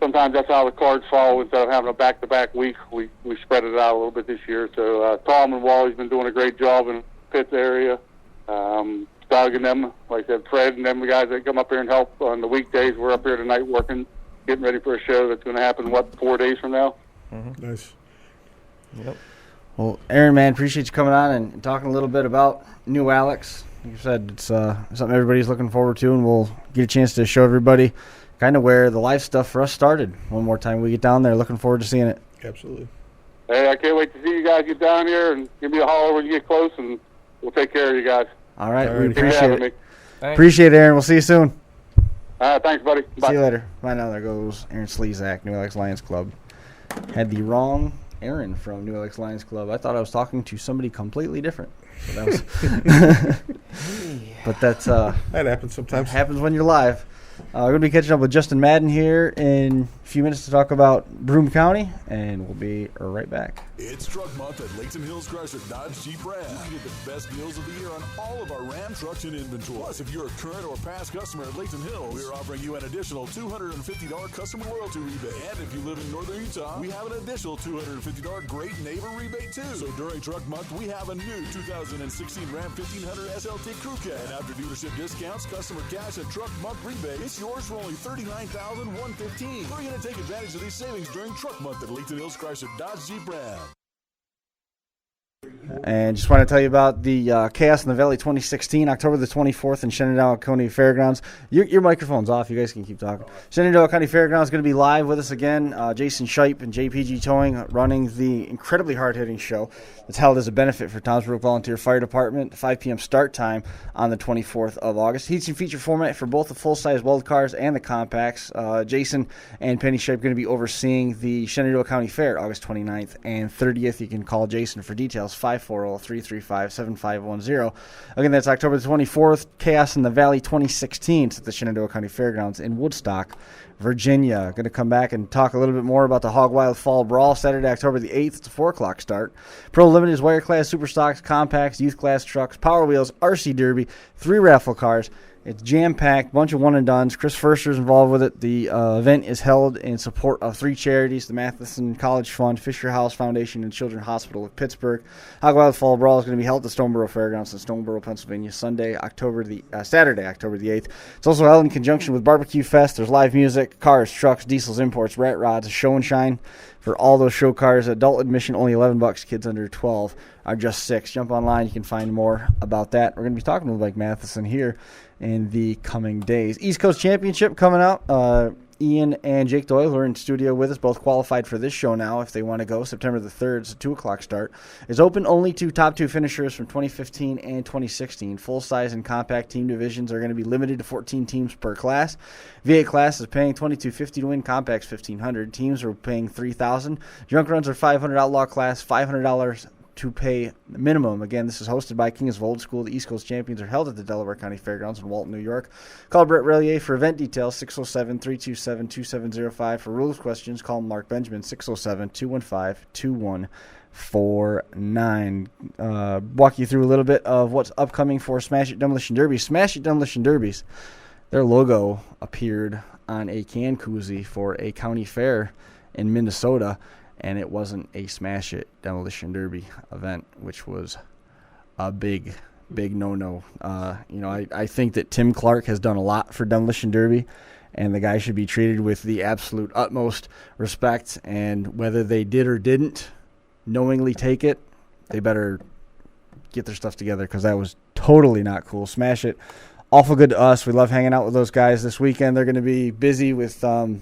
sometimes that's how the cards fall. Instead of having a back-to-back week, we spread it out a little bit this year. So Tom and Wally's been doing a great job in the Pitts area. Doug and them, like I said, Fred and them, the guys that come up here and help on the weekdays. We're up here tonight working, getting ready for a show that's going to happen, 4 days from now? Nice. Yep. Well, Aaron, man, appreciate you coming on and talking a little bit about New Alex. Like you said, it's something everybody's looking forward to, and we'll get a chance to show everybody kind of where the live stuff for us started one more time. We get down there, looking forward to seeing it. Absolutely. Hey, I can't wait to see you guys get down here, and give me a holler when you get close, and we'll take care of you guys. All right, we Thanks for appreciate having it. me. Appreciate it, Aaron. We'll see you soon. Thanks, buddy. Bye. See you later. Bye now. There goes Aaron Slezak, New Alex Lions Club. had the wrong Aaron from New Alex Lions Club. I thought I was talking to somebody completely different. So that was but that's That happens sometimes. happens when you're live. We're going to be catching up with Justin Madden here in a few minutes to talk about Broome County, and we'll be right back. It's Truck Month at Layton Hills Chrysler Dodge Jeep Ram. You get the best deals of the year on all of our Ram trucks in inventory. Plus, if you're a current or past customer at Layton Hills, we're offering you an additional $250 customer loyalty rebate. And if you live in northern Utah, we have an additional $250 Great Neighbor rebate too. So during Truck Month, we have a new 2016 Ram 1500 SLT Crew Cab. And after dealership discounts, customer cash, and Truck Month rebate, it's yours for only $39,115. We're going to take advantage of these savings during Truck Month at Layton Hills Chrysler Dodge Jeep Ram. And just want to tell you about the Chaos in the Valley 2016, October the 24th in Shenandoah County Fairgrounds. Your microphone's off. You guys can keep talking. Shenandoah County Fairgrounds is going to be live with us again. Jason Shipe and JPG Towing running the incredibly hard-hitting show that's held as a benefit for Townsbrook Volunteer Fire Department. 5 p.m. start time on the 24th of August. Heat and feature format for both the full-size weld cars and the compacts. Jason and Penny Shipe are going to be overseeing the Shenandoah County Fair August 29th and 30th. You can call Jason for details, 540-335-7510. Again, that's October the 24th, Chaos in the Valley 2016 at the Shenandoah County Fairgrounds in Woodstock, Virginia. Going to come back and talk a little bit more about the Hog Wild Fall Brawl, Saturday, October the 8th. It's a 4 o'clock start. Pro Limited is wire class, super stocks, compacts, youth class trucks, Power Wheels, RC Derby, 3 raffle cars. It's jam-packed, bunch of one-and-dones. Chris Furster's involved with it. The event is held in support of 3 charities, the Matheson College Fund, Fisher House Foundation, and Children's Hospital of Pittsburgh. Hog Wild Fall Brawl is going to be held at the Stoneboro Fairgrounds in Stoneboro, Pennsylvania, Saturday, October the 8th. It's also held in conjunction with Barbecue Fest. There's live music, cars, trucks, diesels, imports, rat rods, a show and shine for all those show cars. Adult admission only $11. Kids under 12 are just $6. Jump online. You can find more about that. We're going to be talking with Mike Matheson here in the coming days. East Coast Championship coming up. Ian and Jake Doyle are in studio with us, both qualified for this show now if they want to go. September the 3rd, it's a 2 o'clock start. It's open only to top 2 finishers from 2015 and 2016. Full-size and compact team divisions are going to be limited to 14 teams per class. V8 class is paying $22.50 to win. Compact's $1,500. Teams are paying $3,000. Junk runs are $500. Outlaw class, $500 to pay minimum. Again, this is hosted by King of Old School. The East Coast Champions are held at the Delaware County Fairgrounds in Walton, New York. Call Brett Relier for event details, 607-327-2705. For rules questions, call Mark Benjamin, 607-215-2149. Walk you through a little bit of what's upcoming for Smash It Demolition Derby. Smash It Demolition Derbies, their logo appeared on a can koozie for a county fair in Minnesota, and it wasn't a Smash It Demolition Derby event, which was a big no-no. I think that Tim Clark has done a lot for Demolition Derby, and the guy should be treated with the absolute utmost respect, and whether they did or didn't knowingly take it, they better get their stuff together, because that was totally not cool. Smash It, awful good to us. We love hanging out with those guys this weekend. They're going to be busy with a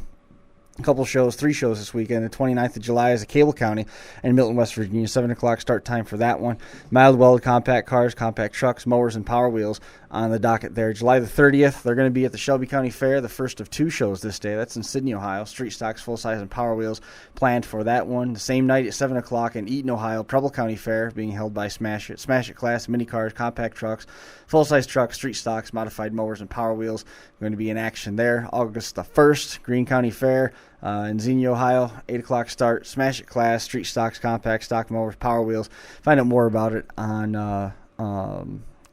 couple shows, 3 shows this weekend. The 29th of July is at Cable County in Milton, West Virginia. 7 o'clock start time for that one. Mild weld compact cars, compact trucks, mowers, and Power Wheels on the docket there. July the 30th, they're going to be at the Shelby County Fair, the first of 2 shows this day. That's in Sydney, Ohio. Street stocks, full size, and Power Wheels planned for that one. The same night at 7 o'clock in Eaton, Ohio, Preble County Fair being held by Smash It. Smash It class, mini cars, compact trucks, full size trucks, street stocks, modified mowers, and Power Wheels going to be in action there. August the 1st, Greene County Fair in Xenia, Ohio, 8 o'clock start. Smash It class, street stocks, compact, stock mowers, Power Wheels. Find out more about it on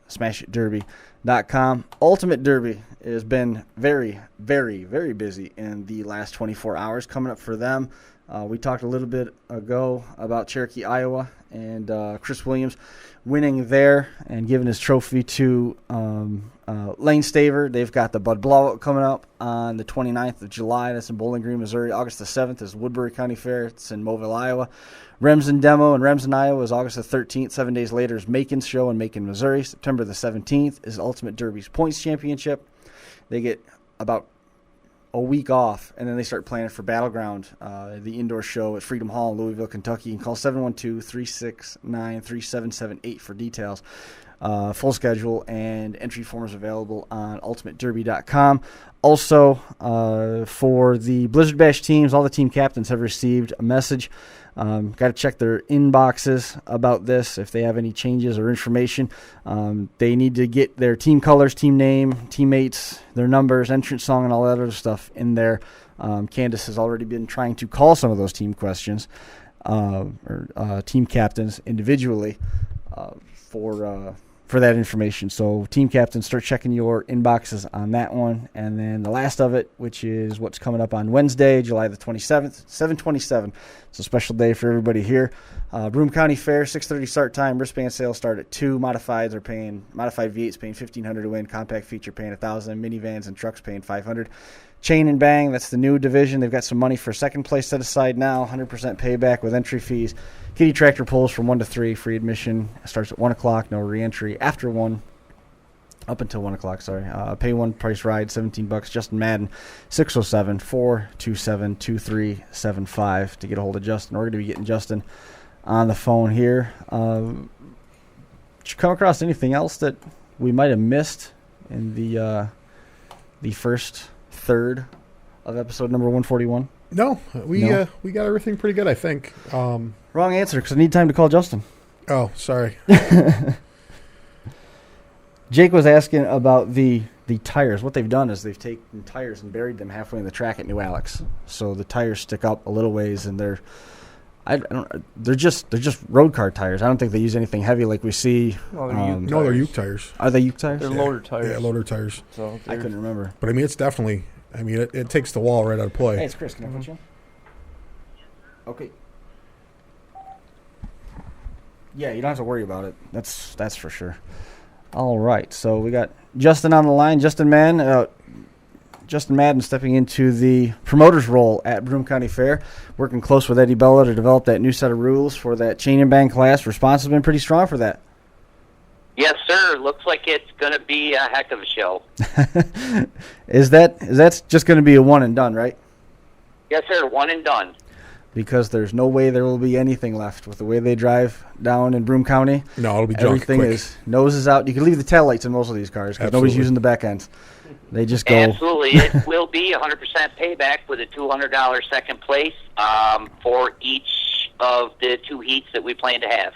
SmashItDerby.com. Ultimate Derby has been very, very, very busy in the last 24 hours coming up for them. We talked a little bit ago about Cherokee, Iowa, and Chris Williams winning there and giving his trophy to Lane Staver. They've got the Bud Blowout coming up on the 29th of July. That's in Bowling Green, Missouri. August the 7th is Woodbury County Fair. It's in Mobile, Iowa. Remsen Demo in Remsen, Iowa is August the 13th. 7 days later is Macon's Show in Macon, Missouri. September the 17th is Ultimate Derby's Points Championship. They get about a week off, and then they start planning for Battleground, the indoor show at Freedom Hall in Louisville, Kentucky. You can call 712-369-3778 for details. Full schedule and entry forms available on ultimatederby.com. Also, for the Blizzard Bash teams, all the team captains have received a message. Got to check their inboxes about this if they have any changes or information. They need to get their team colors, team name, teammates, their numbers, entrance song, and all that other stuff in there. Candace has already been trying to call some of those team questions or team captains individually for that information. So team captains, start checking your inboxes on that one. And then the last of it, which is what's coming up on Wednesday, July the 27th, 7/27. It's a special day for everybody here. Broom County Fair, 6:30 start time. Wristband sales start at 2. Modified V8s paying $1,500 to win. Compact feature paying $1,000. Minivans and trucks paying $500. Chain and Bang, that's the new division. They've got some money for second place set aside now, 100% payback with entry fees. Kitty Tractor pulls from 1 to 3, free admission. Starts at 1 o'clock, no re-entry. After 1, up until 1 o'clock, sorry. Pay one price ride, $17. Justin Madden, 607-427-2375 to get a hold of Justin. We're going to be getting Justin on the phone here. Did you come across anything else that we might have missed in the first third of episode number 141? No, we got everything pretty good, I think. Wrong answer, because I need time to call Justin. Oh, sorry. Jake was asking about the tires. What they've done is they've taken tires and buried them halfway in the track at New Alex. So the tires stick up a little ways, and they're just road car tires. I don't think they use anything heavy like we see. No, they're Uke tires. Are they Uke tires? They're loader tires. Yeah, loader tires. So I couldn't remember. But I mean, it's definitely. I mean, it takes the wall right out of play. Hey, it's Chris. Can I put you on? Okay. Yeah, you don't have to worry about it. That's for sure. All right, so we got Justin on the line. Justin Madden stepping into the promoter's role at Broome County Fair, working close with Eddie Bella to develop that new set of rules for that chain and bang class. Response has been pretty strong for that. Yes, sir. Looks like it's going to be a heck of a show. Is that just going to be a one and done, right? Yes, sir. One and done. Because there's no way there will be anything left with the way they drive down in Broome County. No, it'll be junk. Everything quick. is noses out. You can leave the taillights in most of these cars because nobody's using the back ends. They just go. Absolutely. It will be 100% payback with a $200 second place for each of the 2 heats that we plan to have.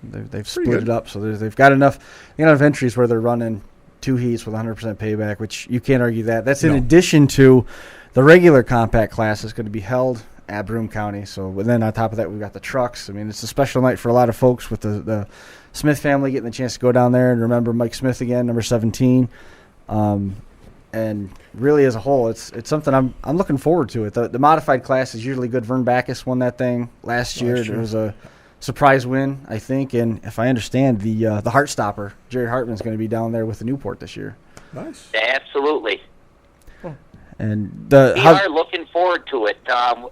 They've split it up, so they've got enough entries where they're running 2 heats with 100% payback, which you can't argue that. That's in addition to the regular compact class that's going to be held at Broome County. So then on top of that, we've got the trucks. I mean, it's a special night for a lot of folks with the Smith family getting the chance to go down there and remember Mike Smith again, number 17. And really, as a whole, it's something I'm looking forward to. It the modified class is usually good. Vern Backus won that thing last year. It was a surprise win, I think, and if I understand, the Heartstopper, Jerry Hartman's going to be down there with the Newport this year. Nice. Absolutely. And we are looking forward to it.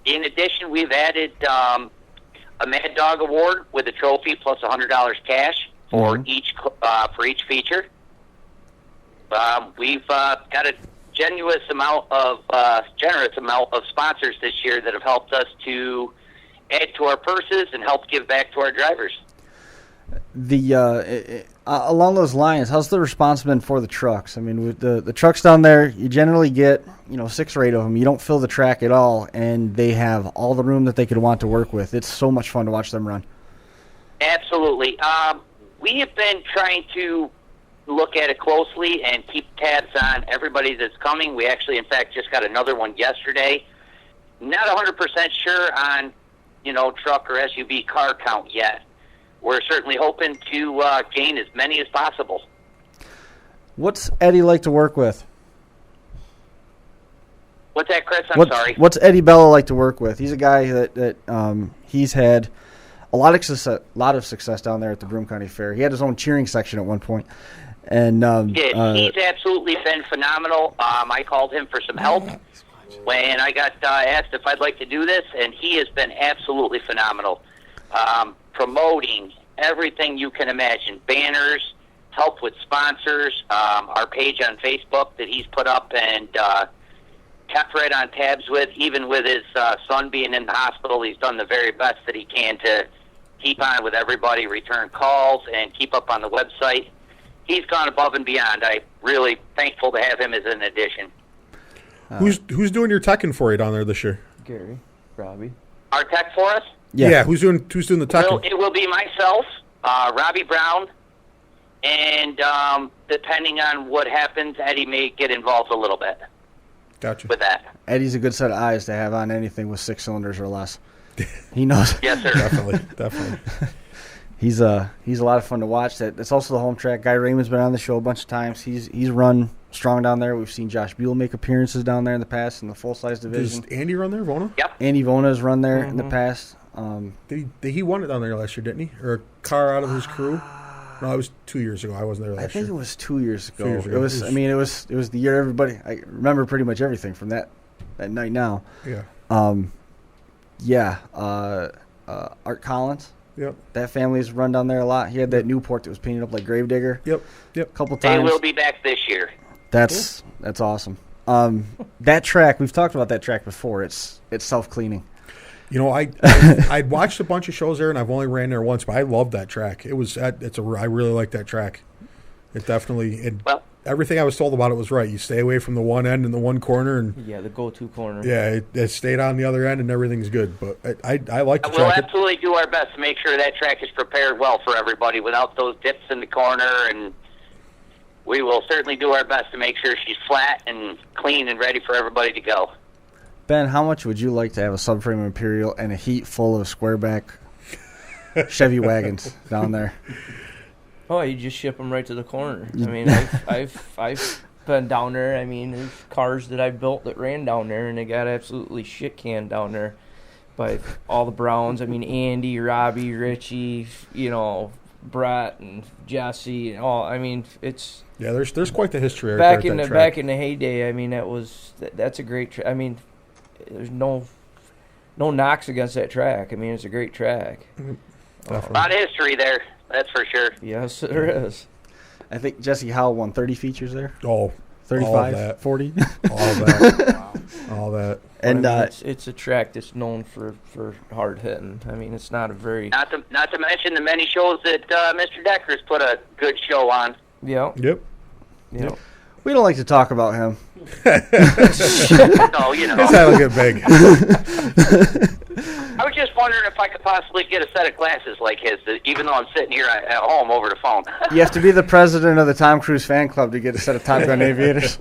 In addition, we've added a Mad Dog Award with a trophy plus $100 cash for each feature. We've got a generous amount of sponsors this year that have helped us to add to our purses and help give back to our drivers. Along those lines, how's the response been for the trucks? I mean, with the trucks down there, you generally get 6 or 8 of them. You don't fill the track at all, and they have all the room that they could want to work with. It's so much fun to watch them run. Absolutely. We have been trying to look at it closely and keep tabs on everybody that's coming. We actually, in fact, just got another one yesterday. Not 100% sure on truck or SUV car count yet. We're certainly hoping to gain as many as possible. What's Eddie like to work with? What's that, Chris? I'm sorry. What's Eddie Bella like to work with? He's a guy that he's had a lot of success down there at the Broome County Fair. He had his own cheering section at one point. And he's absolutely been phenomenal. I called him for some help when I got asked if I'd like to do this, and he has been absolutely phenomenal. Promoting everything you can imagine, banners, help with sponsors, our page on Facebook that he's put up and kept right on tabs with, even with his son being in the hospital. He's done the very best that he can to keep on with everybody, return calls, and keep up on the website. he's gone above and beyond. I'm really thankful to have him as an addition. Who's doing your teching for you down there this year? Gary, Robbie. Our tech for us? Yeah. Who's doing the teching? Well, it will be myself, Robbie Brown, and depending on what happens, Eddie may get involved a little bit. Gotcha. With that. Eddie's a good set of eyes to have on anything with 6 cylinders or less. He knows. Yes, sir. Definitely. He's a lot of fun to watch. It's also the home track. Guy Raymond's been on the show a bunch of times. He's run strong down there. We've seen Josh Buell make appearances down there in the past in the full size division. Does Andy run there, Vona? Yep. Andy Vona's run there in the past. He won it down there last year, didn't he? Or a car out of his crew? No, it was 2 years ago. I wasn't there last year. I think it was 2 years ago. 2 years ago. It was. I mean, it was the year everybody. I remember pretty much everything from that night. Now. Yeah. Art Collins. Yep. That family's run down there a lot. He had that Newport that was painted up like Gravedigger. Yep. A couple They times. will be back this year. That's awesome. That track, we've talked about that track before. It's self-cleaning. You know, I'd watched a bunch of shows there, and I've only ran there once, but I loved that track. I really like that track. It definitely. Everything I was told about it was right. You stay away from the one end and the one corner, and the go-to corner. Yeah, it stayed on the other end, and everything's good. But I like the track. We'll absolutely do our best to make sure that track is prepared well for everybody without those dips in the corner, and we will certainly do our best to make sure she's flat and clean and ready for everybody to go. Ben, how much would you like to have a subframe Imperial and a heat full of squareback Chevy wagons down there? Oh, you just ship them right to the corner. I mean, I've been down there. I mean, there's cars that I built that ran down there, and they got absolutely shit canned down there by all the Browns. I mean, Andy, Robbie, Richie, Brett and Jesse and all. I mean, it's there's quite the history back in the heyday. I mean, that's a great track. I mean, there's no knocks against that track. I mean, it's a great track. A lot of history there, that's for sure. Yes, there is. I think Jesse Howell won 30 features there. Oh, 35, 40. All that. All that. And it's a track that's known for hard hitting. I mean, it's not a very not to mention the many shows that Mr. Decker's put a good show on. Yep. We don't like to talk about him. No, you know. His head will get big. I was just wondering if I could possibly get a set of glasses like his, even though I'm sitting here at home over the phone. You have to be the president of the Tom Cruise fan club to get a set of Top Gun aviators.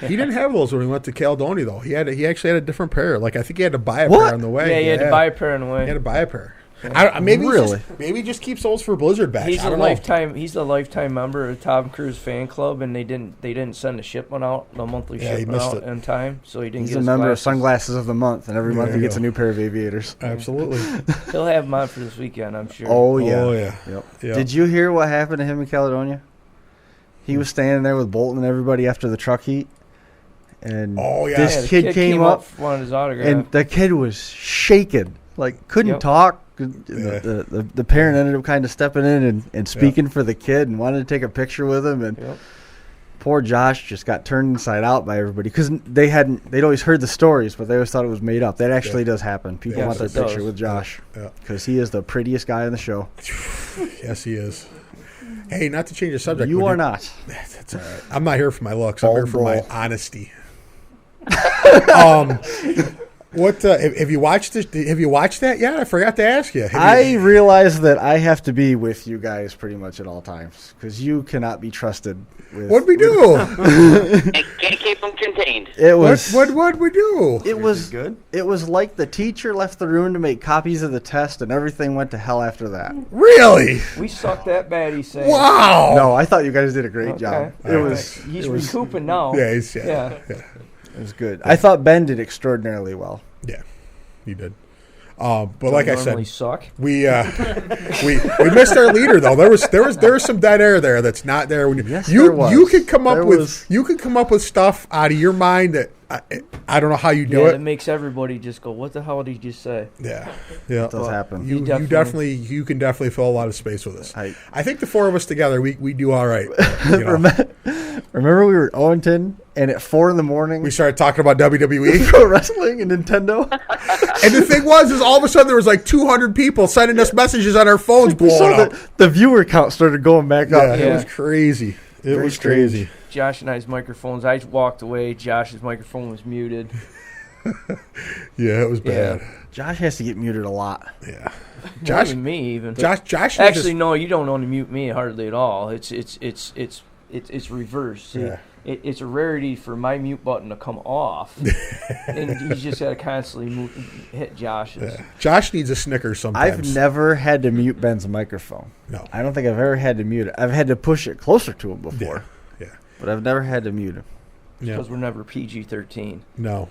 He didn't have those when he went to Caledonia, though. He actually had a different pair. Like, I think he had to buy a pair on the way. Yeah, he had to buy a pair on the way. He had to buy a pair. Maybe he just keeps those for Blizzard backs. He's a lifetime member of the Tom Cruise fan club, and they didn't send a shipment out, a monthly shipment out in time, so he didn't. He's get a member glasses. of Sunglasses of the Month, and every month he gets a new pair of aviators. Absolutely. He'll have them on for this weekend, I'm sure. Oh yeah. Oh yeah. Yep. Yep. Did you hear what happened to him in Caledonia? He was standing there with Bolton and everybody after the truck heat, and this kid came up, wanted his autograph, and the kid was shaking, like couldn't talk. The parent ended up kind of stepping in and speaking for the kid and wanted to take a picture with him, and poor Josh just got turned inside out by everybody because they'd always heard the stories, but they always thought it was made up. That actually does happen. People want their picture with Josh because he is the prettiest guy in the show. Yes, he is. Hey, not to change the subject. You are not. That's all right. I'm not here for my looks. I'm here for my honesty. What have you watched this? Have you watched that yet? I forgot to ask you. I realize that I have to be with you guys pretty much at all times because you cannot be trusted. What'd we do? Can't keep them contained. It was what'd we do? It was good. It was like the teacher left the room to make copies of the test, and everything went to hell after that. Really? We sucked that bad. He's saying. Wow. No, I thought you guys did a great job. He's recouping now. Yeah. It was good. I thought Ben did extraordinarily well. Yeah, he did. But like I said, suck. we missed our leader though. There was some dead air there that's not there. When you could come up with stuff out of your mind that I don't know how you do it. It makes everybody just go, "What the hell did you just say?" Yeah, it does happen. You can definitely fill a lot of space with us. I think the four of us together, we do all right. Remember we were at Owenton, and at 4 a.m. We started talking about WWE. pro wrestling and Nintendo. And the thing was, all of a sudden there was like 200 people sending us messages on our phones blowing So up. the viewer count started going back up. It was crazy. It was crazy. Josh and I's microphones. I walked away. Josh's microphone was muted. Yeah, it was bad. Josh has to get muted a lot. Yeah. More than me even. Josh. Actually, no, you don't want to mute me hardly at all. It's reversed. Yeah. It's a rarity for my mute button to come off, and you just got to constantly hit Josh's. Yeah. Josh needs a Snickers sometimes. I've never had to mute Ben's microphone. No. I don't think I've ever had to mute it. I've had to push it closer to him before. Yeah. But I've never had to mute him. Because we're never PG-13. No.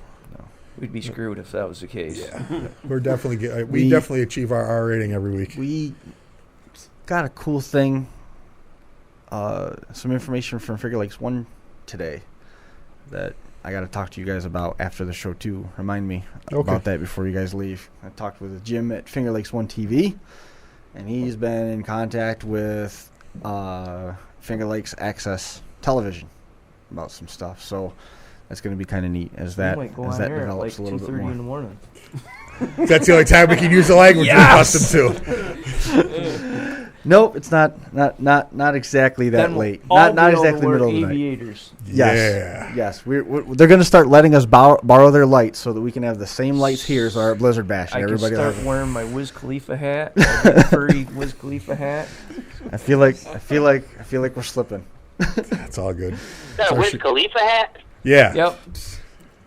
We'd be screwed if that was the case. Yeah. We're definitely we definitely achieve our R rating every week. We got a cool thing. Some information from Finger Lakes 1 today that I got to talk to you guys about after the show too. Remind me about that before you guys leave. I talked with Jim at Finger Lakes 1 TV, and he's been in contact with Finger Lakes Access Television about some stuff. So that's going to be kind of neat as that develops a little bit more. In the morning. That's the only time we can use the language we're accustomed to. Nope, it's not exactly that late. Not exactly middle of the night. Aviators. Yes. They're going to start letting us borrow their lights so that we can have the same lights here as our Blizzard Bash. And I everybody can start wearing my Wiz Khalifa hat, my big furry Wiz Khalifa hat. I feel like we're slipping. That's all good. Is that a Wiz Khalifa hat? Yeah. Yep.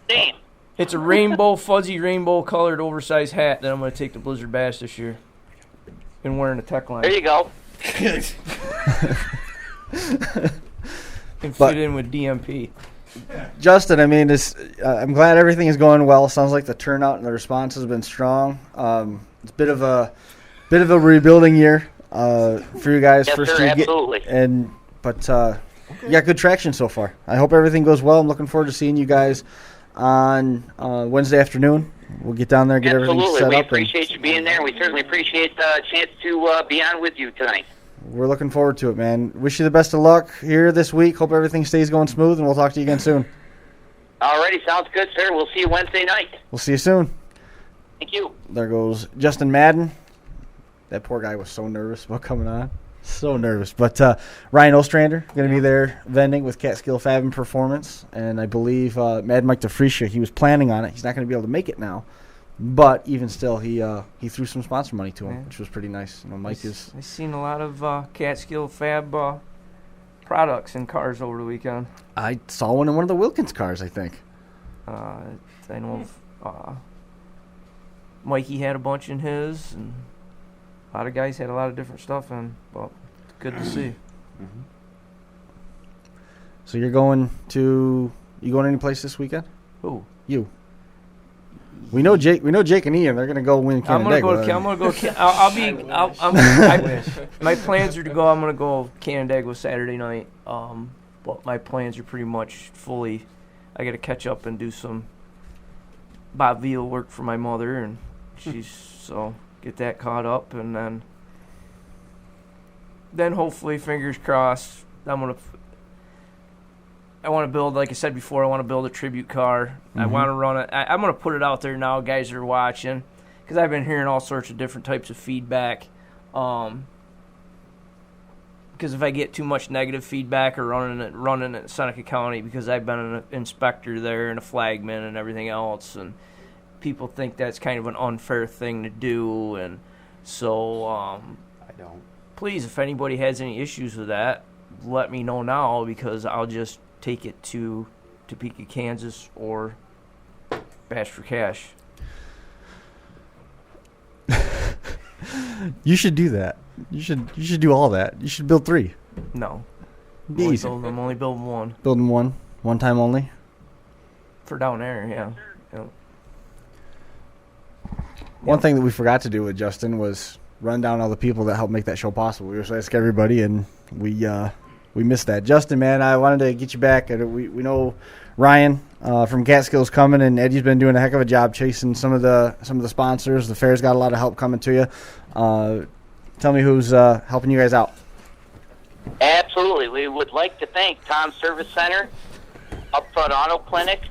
Damn. It's a fuzzy rainbow colored oversized hat that I'm going to take to Blizzard Bash this year. Been wearing a tech line. There you go. And fit in with DMP. Justin, I mean, I'm glad everything is going well. Sounds like the turnout and the response has been strong. It's a bit of a rebuilding year for you guys. Yes, First sir, year, absolutely. But you got good traction so far. I hope everything goes well. I'm looking forward to seeing you guys on Wednesday afternoon. We'll get down there and get everything set up. We appreciate you being there. We certainly appreciate the chance to be on with you tonight. We're looking forward to it, man. Wish you the best of luck here this week. Hope everything stays going smooth, and we'll talk to you again soon. Alrighty, sounds good, sir. We'll see you Wednesday night. We'll see you soon. Thank you. There goes Justin Madden. That poor guy was so nervous about coming on. So nervous. But Ryan Ostrander going to be there vending with Catskill Fab and Performance. And I believe Mad Mike DeFreesia, he was planning on it. He's not going to be able to make it now. But even still, he threw some sponsor money to him, which was pretty nice. You know, Mike is. I've seen a lot of Catskill Fab products in cars over the weekend. I saw one in one of the Wilkins cars, I think. I know Mikey had a bunch in his, and a lot of guys had a lot of different stuff in. Well, good to see. Mm-hmm. So you going any place this weekend? Who? You. We know Jake and Ian. They're gonna go win Canandaigua. I'm gonna go. My plans are to go. I'm gonna go Canandaigua Saturday night. But my plans are pretty much fully. I got to catch up and do some Bob Veal work for my mother, and so get that caught up, and then hopefully, fingers crossed, I want to build, like I said before, I want to build a tribute car. Mm-hmm. I want to run it. I'm going to put it out there now, guys that are watching, because I've been hearing all sorts of different types of feedback. Because if I get too much negative feedback or running at Seneca County, because I've been an inspector there and a flagman and everything else, and people think that's kind of an unfair thing to do, and so I don't. Please, if anybody has any issues with that, let me know now, because I'll just take it to Topeka, Kansas, or Bash for Cash. You should do that. You should do all that. You should build 3. No. Easy. I'm only building 1. Building 1? One time only? For down there, yeah. Yep. One thing that we forgot to do with Justin was run down all the people that helped make that show possible. We were supposed to ask everybody, and we missed that. Justin, man, I wanted to get you back. We know Ryan from Catskill's coming, and Eddie's been doing a heck of a job chasing some of the sponsors. The fair's got a lot of help coming to you. Tell me who's helping you guys out. Absolutely. We would like to thank Tom's Service Center, Upfront Auto Clinic,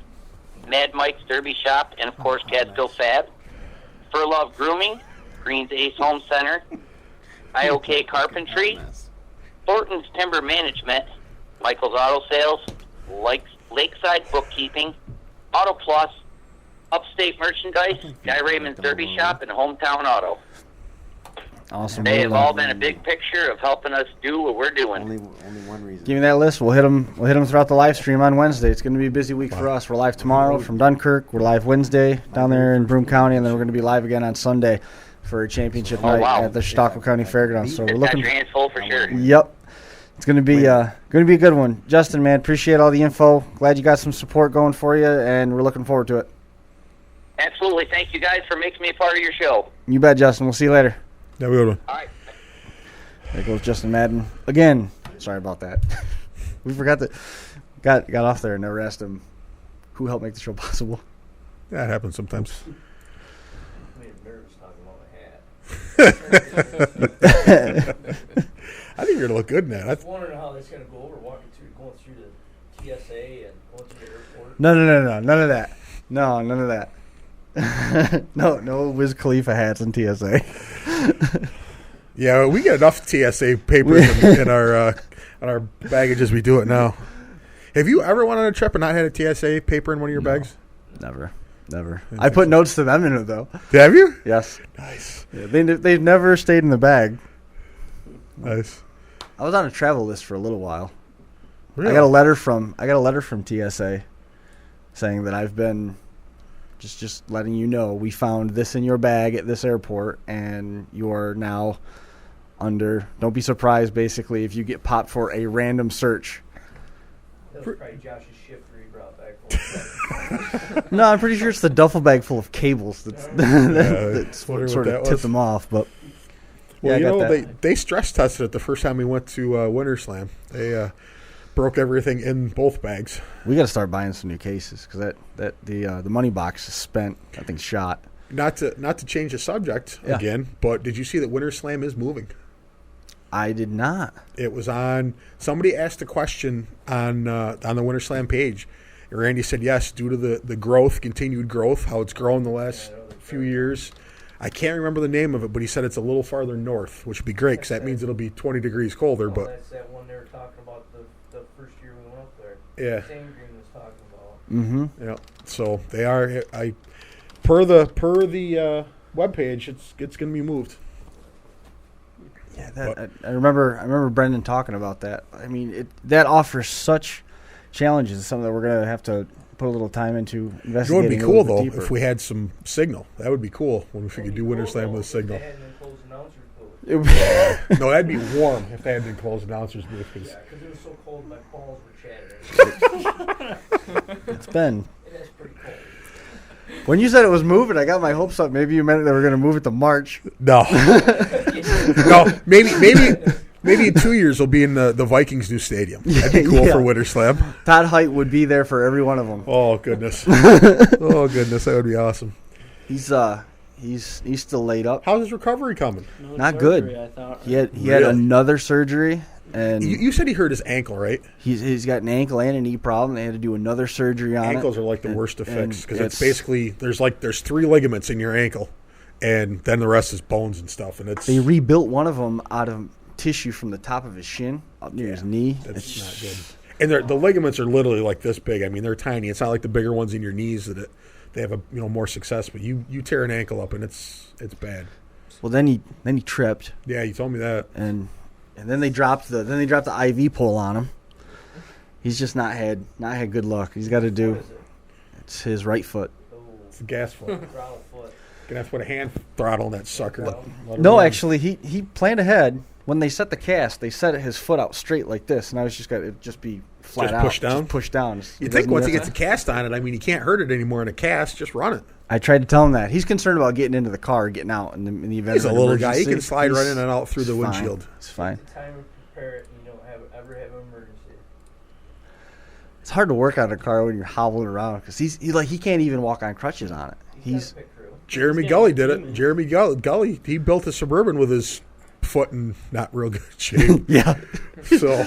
Mad Mike's Derby Shop, and, of course, Catskill Fab. For Love Grooming, Green's Ace Home Center, IOK Carpentry, Thornton's Timber Management, Michael's Auto Sales, Lakeside Bookkeeping, Auto Plus, Upstate Merchandise, Guy Raymond's Derby Shop, and Hometown Auto. Awesome. They have all been a big picture of helping us do what we're doing. Only one reason. Give me that list. We'll hit them throughout the live stream on Wednesday. It's going to be a busy week for us. We're live tomorrow from Dunkirk. We're live Wednesday down there in Broom County, and then we're going to be live again on Sunday for a championship night at the Chautauqua County Fairgrounds. So we're Got looking. your hands full for sure. Yep. It's going to be a good one. Justin, man, appreciate all the info. Glad you got some support going for you, and we're looking forward to it. Absolutely. Thank you guys for making me a part of your show. You bet, Justin. We'll see you later. Yeah, we will. All right. There goes Justin Madden again. Sorry about that. We forgot that. Got off there and never asked him who helped make the show possible. That happens sometimes. Made him nervous talking about my hat. I think you're gonna look good in that. I was wondering how that's going to go over, going through the TSA and going through the airport. No. None of that. No, none of that. No Wiz Khalifa hats in TSA. Yeah, we get enough TSA papers in our baggage as we do it now. Have you ever went on a trip and not had a TSA paper in one of your bags? Never. I put notes to them in it though. Have you? Yes. Nice. Yeah, they've never stayed in the bag. Nice. I was on a travel list for a little while. Really? I got a letter from TSA saying that I've been just letting you know we found this in your bag at this airport and you're now under. Don't be surprised, basically, if you get popped for a random search. That was probably Josh's shifter he brought back. No, I'm pretty sure it's the duffel bag full of cables that's what sort of tipped them off. But well, yeah, they stress tested it the first time we went to Winter Slam. They broke everything in both bags. We got to start buying some new cases because the money box is spent. That thing's shot. Not to change the subject again, but did you see that Winter Slam is moving? I did not. It was on. Somebody asked a question on the Winter Slam page. And Randy said yes, due to the growth, continued growth, how it's grown the last few years. I can't remember the name of it, but he said it's a little farther north, which would be great because that means it'll be 20 degrees colder. But that's that one they were talking about the first year we went up there. Yeah. Same Green was talking about. Mm-hmm. Yeah. So they are. Per the webpage, it's going to be moved. Yeah, I remember Brendan talking about that. I mean, that offers such challenges. It's something that we're going to have to put a little time into investigating. It would be cool, though, if we had some signal. That would be cool when we could do Winter Slam with signal. No, that'd be warm if they had been closed announcers booth. Yeah, because it was so cold my balls were chattering. It's been. It is pretty cold. When you said it was moving, I got my hopes up. Maybe you meant they were going to move it to March. No. No, maybe in 2 years we'll be in the Vikings' new stadium. That'd be cool for Winter Slam. Todd Height would be there for every one of them. Oh, goodness. That would be awesome. He's still laid up. How's his recovery coming? Not good. I thought. He had another surgery. And you said he hurt his ankle, right? He's got an ankle and a knee problem. They had to do another surgery on it. Ankles are like the worst to fix because it's basically there's 3 ligaments in your ankle, and then the rest is bones and stuff. And they rebuilt one of them out of tissue from the top of his shin up near his knee. That's not good. And the ligaments are literally like this big. I mean, they're tiny. It's not like the bigger ones in your knees that they have more success. But you tear an ankle up and it's bad. Well, then he tripped. Yeah, you told me that. And then they dropped the IV pole on him. He's just not had good luck. He's got to do. It's his right foot. It's the gas foot. Gonna have to put a hand throttle on that sucker. No, actually, he planned ahead. When they set the cast, they set his foot out straight like this, and I was just got it just be flat just out, push down. Just push down. You think once he gets the cast on it, I mean, he can't hurt it anymore in a cast. Just run it. I tried to tell him that. He's concerned about getting into the car, getting out in the event. He's of a an little emergency. guy. He can slide right in and out through the Fine. windshield. It's fine. It's the time to prepare it and you don't ever have an emergency. It's hard to work on a car when you're hobbling around because he can't even walk on crutches on it. Jeremy Gully did it. Jeremy Gully, he built a Suburban with his foot in not real good shape. Yeah. So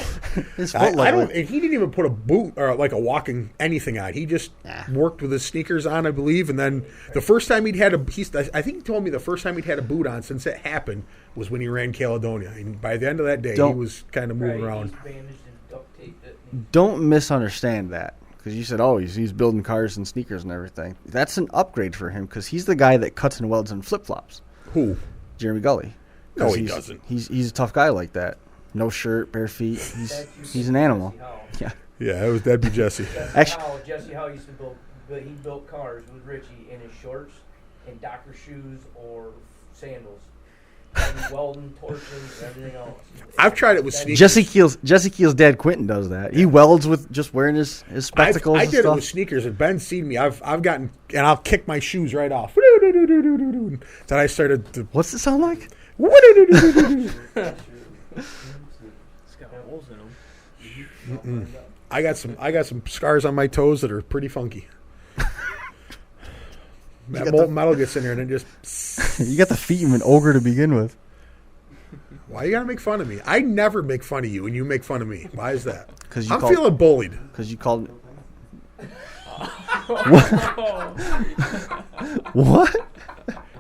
His I foot don't. And he didn't even put a boot or like a walking anything on. He just worked with his sneakers on, I believe. And then the first time he'd had I think he told me the first time he'd had a boot on since it happened was when he ran Caledonia. And by the end of that day, he was kind of moving around. Don't misunderstand that. Because you said, oh, he's building cars and sneakers and everything. That's an upgrade for him because he's the guy that cuts and welds in flip-flops. Who? Jeremy Gully. No, he doesn't. He's a tough guy like that. No shirt, bare feet. He's an animal. Yeah. Yeah, that'd be Jesse. Jesse Howe used to build. He built cars with Richie in his shorts and Docker shoes or sandals. And welding, torching, and everything else. I've tried it with sneakers. Jesse Keel's dad Quentin does that. He welds with just wearing his spectacles. I and did stuff. it with sneakers, and Ben's seen me. I've gotten, and I'll kick my shoes right off. Then I started to. What's it sound like? I got some scars on my toes that are pretty funky. That molten metal gets in there and it just. You got the feet of an ogre to begin with. Why you gotta make fun of me? I never make fun of you, and you make fun of me. Why is that? Because I'm feeling bullied. Because you called. What?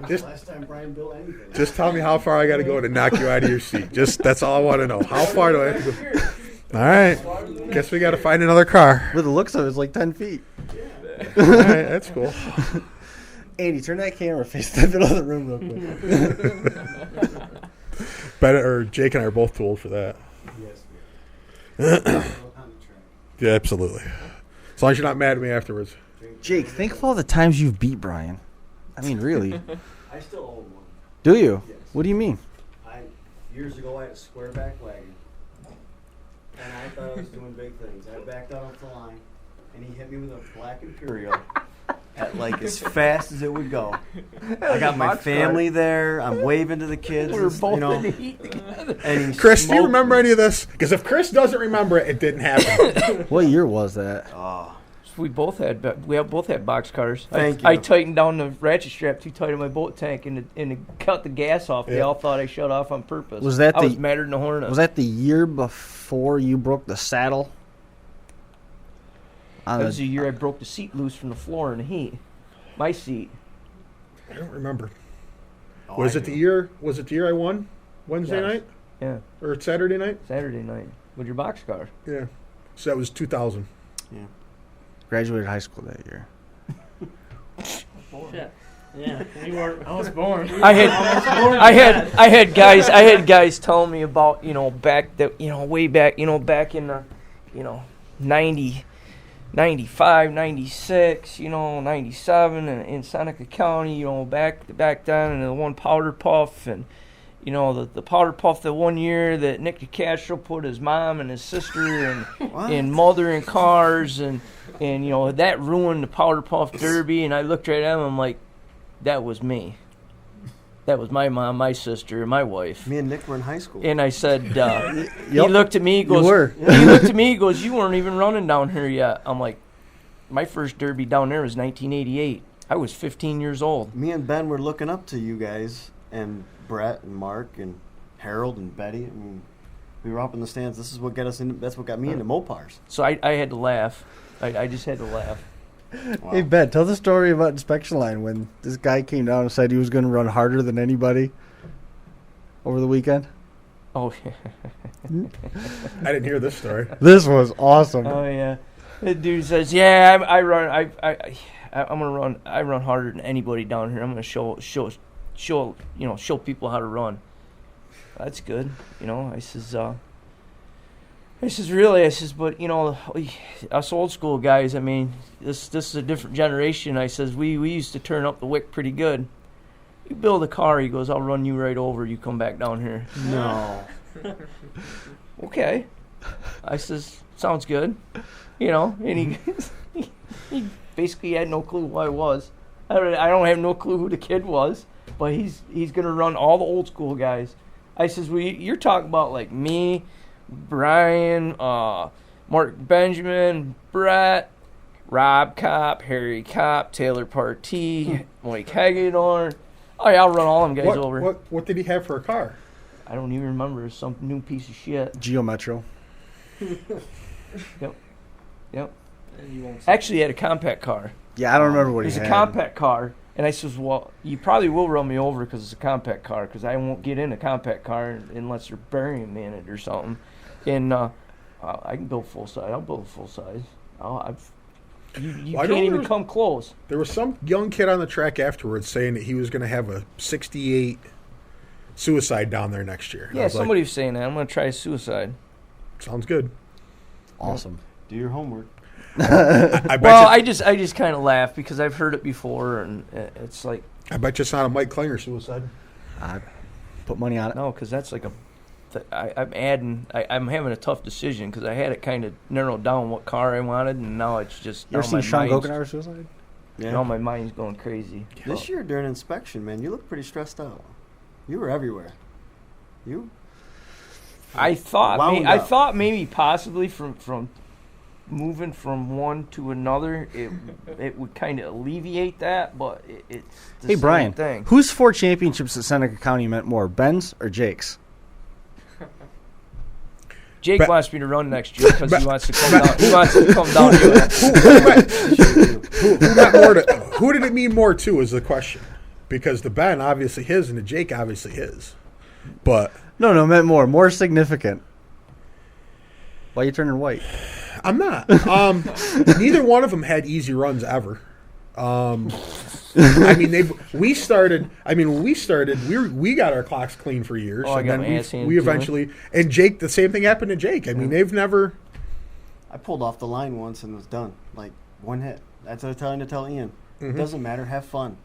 Last time Brian built anything. Just tell me how far I got to go to knock you out of your seat. That's all I want to know. How far do I have to go? All right. Guess we got to find another car. With the looks of it, it's like 10 feet. All right, that's cool. Andy, turn that camera face to the middle of the room real quick. Jake and I are both too old for that. Yes. Yeah, absolutely. As long as you're not mad at me afterwards. Jake, think of all the times you've beat Brian. I mean, really. I still own one. Do you? Yes. What do you mean? Years ago, I had a square back wagon, and I thought I was doing big things. I backed out off the line, and he hit me with a black Imperial at like as fast as it would go. I got my family there. I'm waving to the kids. We were both in the heat together. And Chris, do you remember any of this? Because if Chris doesn't remember it, it didn't happen. What year was that? We both had box cars. Thank you. I tightened down the ratchet strap too tight on my boat tank and to cut the gas off. They all thought I shut off on purpose. Was that I was madder than a hornet. Was that the year before you broke the saddle? That was the year I broke the seat loose from the floor in the heat. My seat. I don't remember. Was it the year I won Wednesday night? Yeah. Or Saturday night? Saturday night with your box car. Yeah. So that was 2000. Yeah. Graduated high school that year. Shit. Yeah, I was born. I had guys telling me about way back in the 90, 95, 96, 97 in Seneca County, back then, and the one powder puff and the powder puff the one year that Nick DeCastro put his mom and his sister and mother in cars and that ruined the powder puff derby, and I looked right at him, I'm like, that was me. That was my mom, my sister, and my wife. Me and Nick were in high school. And I said, he looked at me, he goes, you weren't even running down here yet. I'm like, my first derby down there was 1988. I was 15 years old. Me and Ben were looking up to you guys, and Brett and Mark and Harold and Betty. I mean, we were up in the stands. This is what got us in. That's what got me into Mopars. So I had to laugh. I just had to laugh. Wow. Hey, Ben, tell the story about Inspection Line when this guy came down and said he was going to run harder than anybody over the weekend. Oh, yeah. I didn't hear this story. This was awesome. Oh, yeah. The dude says, yeah, I run. I'm gonna run. I run harder than anybody down here. I'm gonna show people how to run. That's good, I says, really? But us old school guys. I mean, this is a different generation. I says we used to turn up the wick pretty good. You build a car. He goes, I'll run you right over. You come back down here. No. Okay. I says, sounds good. And he basically had no clue who I was. I don't have no clue who the kid was, but he's gonna run all the old school guys. I says, well, you're talking about like me, Brian, Mark Benjamin, Brett, Rob Kopp, Harry Kopp, Taylor Partee, Mike Hagedorn. Oh yeah, I'll run all them guys over. What did he have for a car? I don't even remember, some new piece of shit. Geo Metro. Yep. Actually, he had a compact car. Yeah, I don't remember what he had. had. It was a compact car, and I says, well, you probably will run me over because it's a compact car, because I won't get in a compact car unless you're burying me in it or something. And I can build full size. I'll build a full size. You can't even come close. There was some young kid on the track afterwards saying that he was going to have a 68 suicide down there next year. Yeah, somebody was saying that. I'm going to try suicide. Sounds good. Awesome. Do your homework. I just kind of laugh because I've heard it before, and it's like. I bet you it's not a Mike Klinger suicide. I put money on it. No, because that's like I'm having a tough decision because I had it kind of narrowed down what car I wanted, and now it's just. You ever seen Sean Gokenhauer suicide? Yeah. Now my mind's going crazy. This year during inspection, man, you look pretty stressed out. You were everywhere. I thought maybe possibly from moving from one to another, it would kind of alleviate that, but it's the same Brian, thing. Whose 4 championships at Seneca County meant more, Ben's or Jake's? Jake wants me to run next year because he wants to come down. He wants to come down here. Who did it mean more to is the question, because the Ben obviously his and the Jake obviously his, but no, it meant more significant. Why are you turning white? I'm not. Neither one of them had easy runs ever. I mean, we got our clocks clean for years, and then we eventually. And Jake, the same thing happened to Jake. I mean, they've never. I pulled off the line once and was done, like one hit. That's what I was trying to tell Ian. It doesn't matter. Have fun.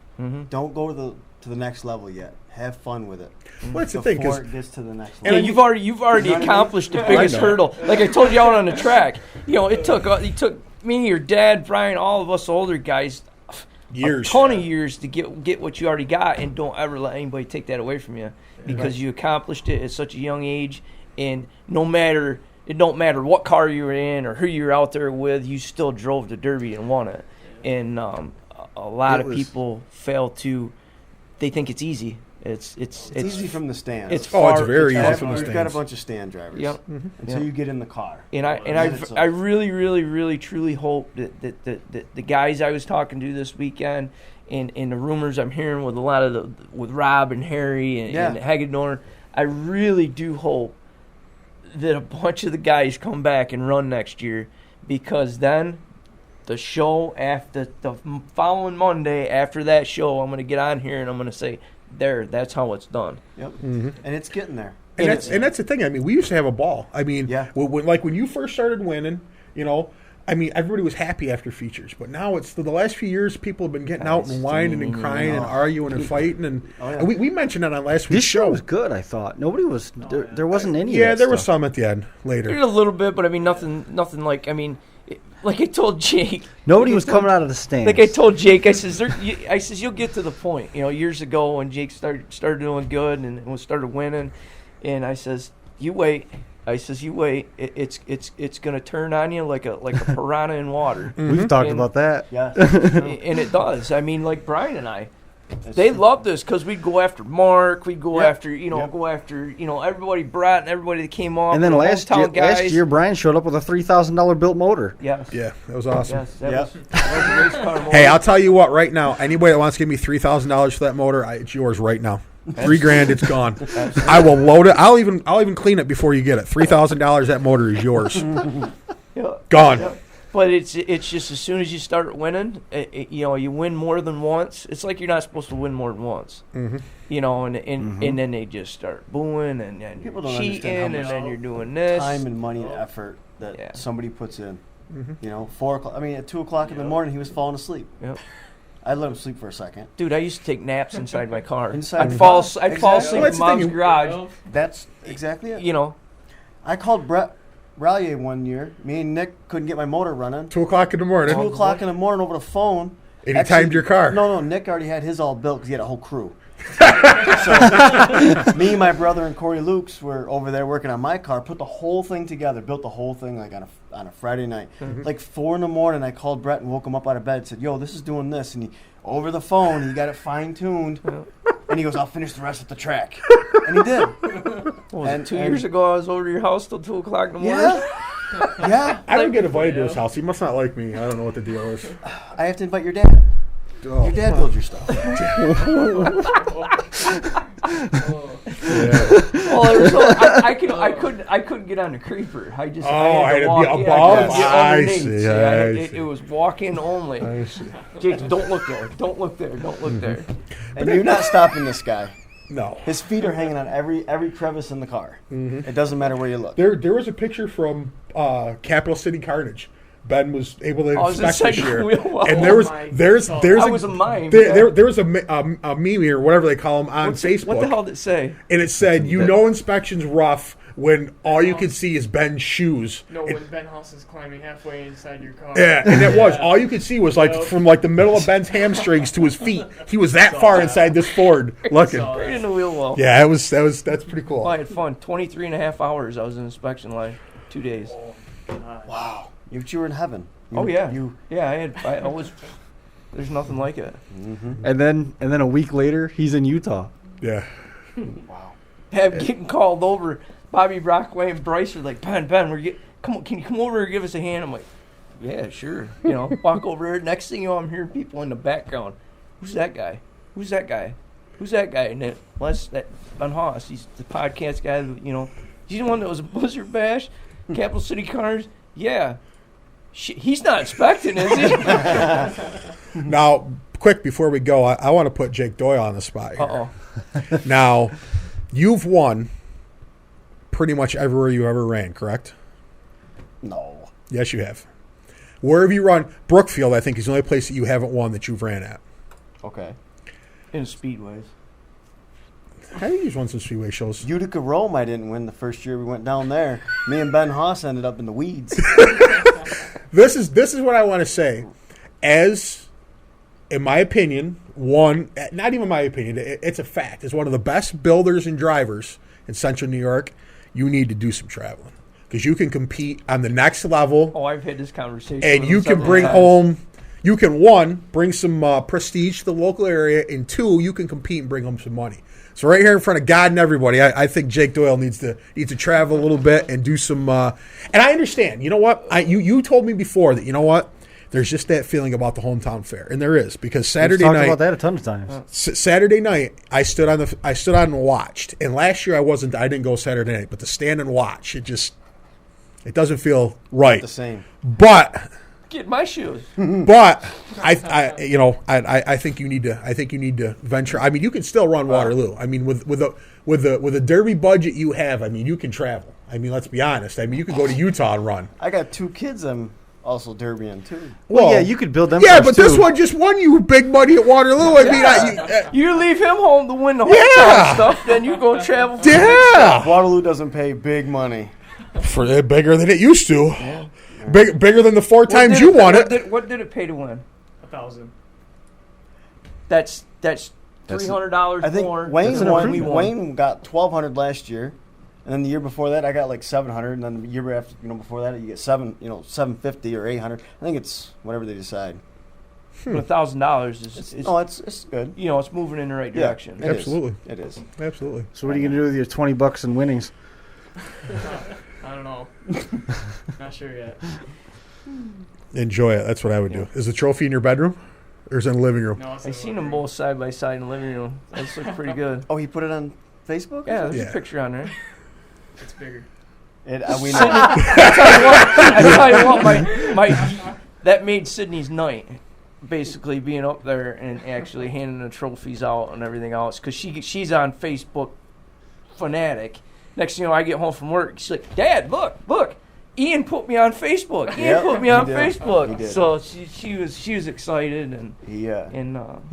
Don't go to the next level yet. Have fun with it. Well, that's the thing, before because it gets to the next level. Yeah, you've already accomplished the biggest hurdle. Like I told you out on the track, it took me, your dad, Brian, all of us older guys, a ton of years to get what you already got, and don't ever let anybody take that away from you, because you accomplished it at such a young age, and it don't matter what car you were in or who you were out there with, you still drove the Derby and won it. And a lot of people fail to. They think it's easy. It's easy from the stands. It's very easy from the stands. We've got a bunch of stand drivers. Yep. Until you get in the car. And I really, really, really, truly hope that the guys I was talking to this weekend, and the rumors I'm hearing with a lot of with Rob and Harry and Hagedorn, I really do hope that a bunch of the guys come back and run next year, because then the show after the following Monday after that show, I'm going to get on here and I'm going to say, that's how it's done. Yep. And it's getting there. And that's the thing. I mean, we used to have a ball. I mean, when you first started winning, I mean, everybody was happy after features. But now it's the last few years, people have been getting out and whining and crying and arguing and fighting. And we mentioned that on last week's show. This show was good, I thought. Nobody was there wasn't any. Yeah, there was some at the end later. There's a little bit, but I mean, nothing like, I mean, like I told Jake. Nobody was coming out of the stands. Like I told Jake, I says you'll get to the point. Years ago when Jake started doing good and started winning, and I says, you wait. You wait. It's gonna turn on you like a piranha in water. We've talked about that. Yeah. And it does. I mean, like Brian and I. They loved us because we'd go after Mark, we'd go after everybody, Brett, and everybody that came off. And then last year, Brian showed up with a $3,000 built motor. Yes. Yeah, that was awesome. Yes, that was a race car motor. Hey, I'll tell you what. Right now, anybody that wants to give me $3,000 for that motor, it's yours right now. $3,000, it's gone. I will load it. I'll even clean it before you get it. $3,000, that motor is yours. Gone. Yeah. But it's just as soon as you start winning, you win more than once. It's like you're not supposed to win more than once, and then they just start booing and people don't cheating, understand and then you're doing this time and money and effort that somebody puts in. 4 o'clock. I mean, at 2 o'clock in the morning, he was falling asleep. Yep. I'd let him sleep for a second. Dude, I used to take naps inside my car. I'd fall asleep in Mom's garage. That's exactly it. I called Brett Rallier one year. Me and Nick couldn't get my motor running. 2 o'clock in the morning. 2 o'clock in the morning over the phone. And he timed your car. No, Nick already had his all built because he had a whole crew. So me, my brother, and Corey Lukes were over there working on my car, put the whole thing together, built the whole thing like on a Friday night. Like 4 in the morning, I called Brett and woke him up out of bed and said, yo, this is doing this. And over the phone, he got it fine-tuned. And he goes, I'll finish the rest at the track. And he did. What was it, 2 years ago, I was over to your house till 2 o'clock in the morning. Yeah. I don't get invited to his house. He must not like me. I don't know what the deal is. I have to invite your dad. Oh. Your dad builds your stuff. Well, I couldn't get on the creeper. I had to walk be above. I see. It was walk-in only. I see. Jake, don't look there. Don't look there. Don't look there. And you're not stopping this guy. No. His feet are hanging on every crevice in the car. Mm-hmm. It doesn't matter where you look. There was a picture from Capital City Carnage. Ben was able to inspect this year, and there's that was a mime. There was a meme or whatever they call them on Facebook. What the hell did it say? And it said, inspection's rough when all you can see is Ben's shoes. No, when Ben Hoss is climbing halfway inside your car. Yeah, and it was all you could see was from the middle of Ben's hamstrings to his feet. He was that far inside this Ford looking. Right in the wheel well. Yeah, that's pretty cool. Well, I had fun. 23 and a half hours I was in inspection line. 2 days. Wow. You were in heaven. I always. There's nothing like it. Mm-hmm. And then a week later, he's in Utah. Yeah. Wow. Getting called over. Bobby Brockway and Bryce are like, Ben, come on, can you come over and give us a hand? I'm like, yeah, sure. Walk over there. Next thing you know, I'm hearing people in the background. Who's that guy? Who's that guy? Who's that guy? And then that Ben Hoss. He's the podcast guy. He's the one that was a Blizzard Bash, Capital City Cars. Yeah. He's not inspecting, is he? Now, quick before we go, I want to put Jake Doyle on the spot here. Uh-oh. Now, you've won pretty much everywhere you ever ran, correct? No. Yes, you have. Where have you run? Brookfield, I think, is the only place that you haven't won that you've ran at. Okay. In speedways. I think he's won some speedway shows. Utica Rome, I didn't win the first year we went down there. Me and Ben Hoss ended up in the weeds. This is what I want to say. As, in my opinion, not even my opinion, it's a fact. As one of the best builders and drivers in Central New York, you need to do some traveling because you can compete on the next level. Oh, I've had this conversation. And you can bring home. You can, one, bring some prestige to the local area, and two, you can compete and bring home some money. So right here in front of God and everybody, I think Jake Doyle needs to travel a little bit and do some. And I understand. You know what? You told me before that there's just that feeling about the hometown fair, and there is because Saturday night. We've talked about that a ton of times. Saturday night, I stood on and watched. And last year I didn't go Saturday night, but to stand and watch, it doesn't feel right. Not the same. But. Get my shoes. But I think you need to venture. I mean, you can still run Waterloo. I mean, with a derby budget you have, I mean, you can travel. I mean, let's be honest. I mean, you could go to Utah and run. I got 2 kids I'm also derbying too. Well, yeah, you could build them. Yeah, but this one just won you big money at Waterloo. I mean, you leave him home to win the hometown stuff, then you go travel. Yeah, Waterloo doesn't pay big money. For bigger than it used to. Yeah. Bigger than the 4 times you won it. What did it pay to win? $1,000. That's $300 I think more. Wayne got $1,200 last year, and then the year before that I got like $700, and then the year after before that you get $750 or $800. I think it's whatever they decide. $1,000 is it's good. It's moving in the right direction. Yeah, absolutely, it is. Absolutely. So what are you gonna do with your $20 in winnings? I don't know. Not sure yet. Enjoy it. That's what I would do. Is the trophy in your bedroom, or is it in the living room? No, I seen them both side by side in the living room. Those look pretty good. Oh, he put it on Facebook? Yeah, there's a picture on there. It's bigger. I tell you what, that made Sydney's night. Basically, being up there and actually handing the trophies out and everything else, because she's on Facebook fanatic. Next thing you know, I get home from work. She's like, "Dad, look, Ian put me on Facebook. Facebook." He did. So she was excited and he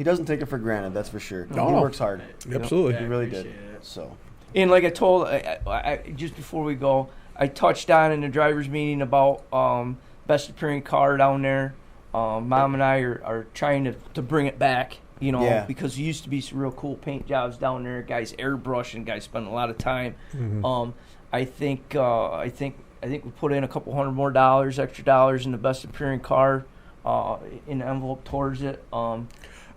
doesn't take it for granted. That's for sure. No. He works hard. Absolutely, he really did. So, and like I told, I just before we go, I touched on in the drivers' meeting about best appearing car down there. Mom and I are trying to bring it back. Because there used to be some real cool paint jobs down there. Guys airbrushing, guys spending a lot of time. Mm-hmm. I think we put in a couple $100 more extra dollars in the best appearing car in envelope towards it. I'm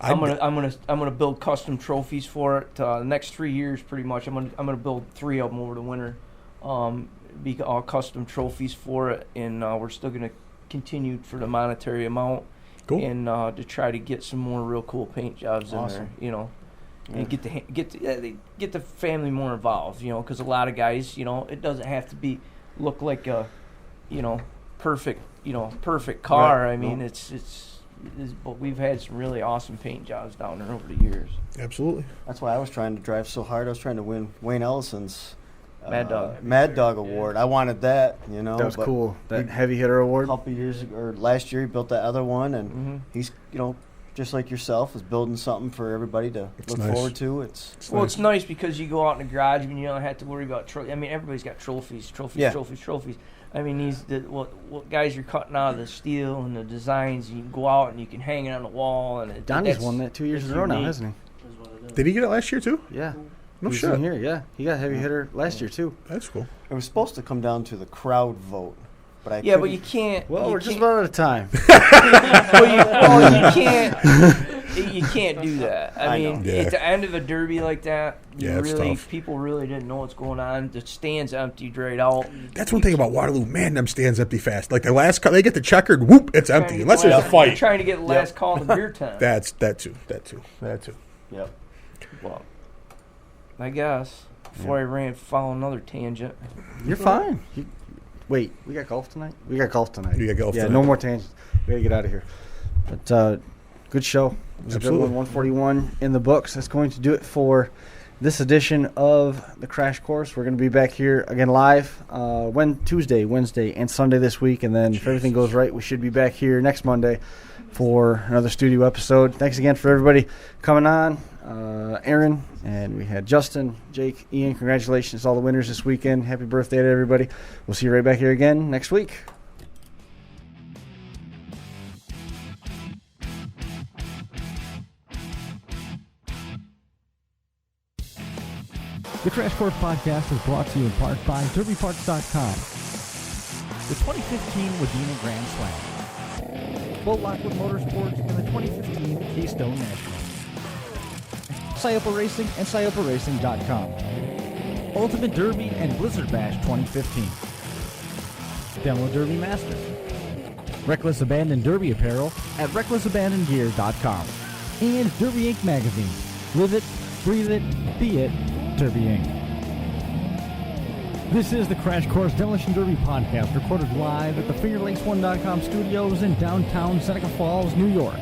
gonna build custom trophies for it. The next 3 years, pretty much, I'm gonna build 3 of them over the winter. Be all custom trophies for it, and we're still gonna continue for the monetary amount. Cool. And to try to get some more real cool paint jobs in there, you know, and get the family more involved, you know, because a lot of guys, you know, it doesn't have to look like a, you know, perfect car. Right. I mean, but we've had some really awesome paint jobs down there over the years. Absolutely. That's why I was trying to drive so hard. I was trying to win Wayne Ellison's Mad Dog Award. I wanted that, you know. That was cool. That heavy hitter award. A couple years ago, or last year, he built that other one, and he's, you know, just like yourself, is building something for everybody to look forward to. It's nice because you go out in the garage and you don't have to worry about I mean, everybody's got trophies. I mean, what guys are cutting out of the steel and the designs. You can go out and you can hang it on the wall. And Donnie's won that 2 years in a row now, hasn't he? Did he get it last year too? Yeah. No He's shit. in here, yeah. He got heavy hitter last year too. That's cool. It was supposed to come down to the crowd vote, but but you can't. Well, we're just about out of time. You can't. You can't do that. I mean, at the end of a derby like that, people really didn't know what's going on. The stands emptied right out. That's one thing about Waterloo. Man, them stands empty fast. Like the last car, they get the checkered. Whoop, it's empty. Unless there's a fight. Trying to get the last call in the beer tent. That too. Yep. Well, I guess before I follow another tangent. You're fine. Wait, we got golf tonight? We got golf tonight. Yeah, no more tangents. We got to get out of here. But good show. It was Absolutely. a good one. 141 in the books. That's going to do it for this edition of the Crash Course. We're going to be back here again live Tuesday, Wednesday, and Sunday this week. And then if everything goes right, we should be back here next Monday for another studio episode. Thanks again for everybody coming on. Aaron, and we had Justin, Jake, Ian. Congratulations to all the winners this weekend. Happy birthday to everybody. We'll see you right back here again next week. The Crash Course Podcast is brought to you in part by DerbyParts.com. The 2015 Wadena Grand Slam. Bull Lockwood Motorsports and the 2015 Keystone National. Scioppa Racing and ScioppaRacing.com. Ultimate Derby and Blizzard Bash 2015. Demo Derby Masters. Reckless Abandon Derby Apparel at RecklessAbandonGear.com. And Derby Inc. Magazine. Live it, breathe it, be it, Derby Inc. This is the Crash Course Demolition Derby podcast, recorded live at the FingerLakes1.com studios in downtown Seneca Falls, New York.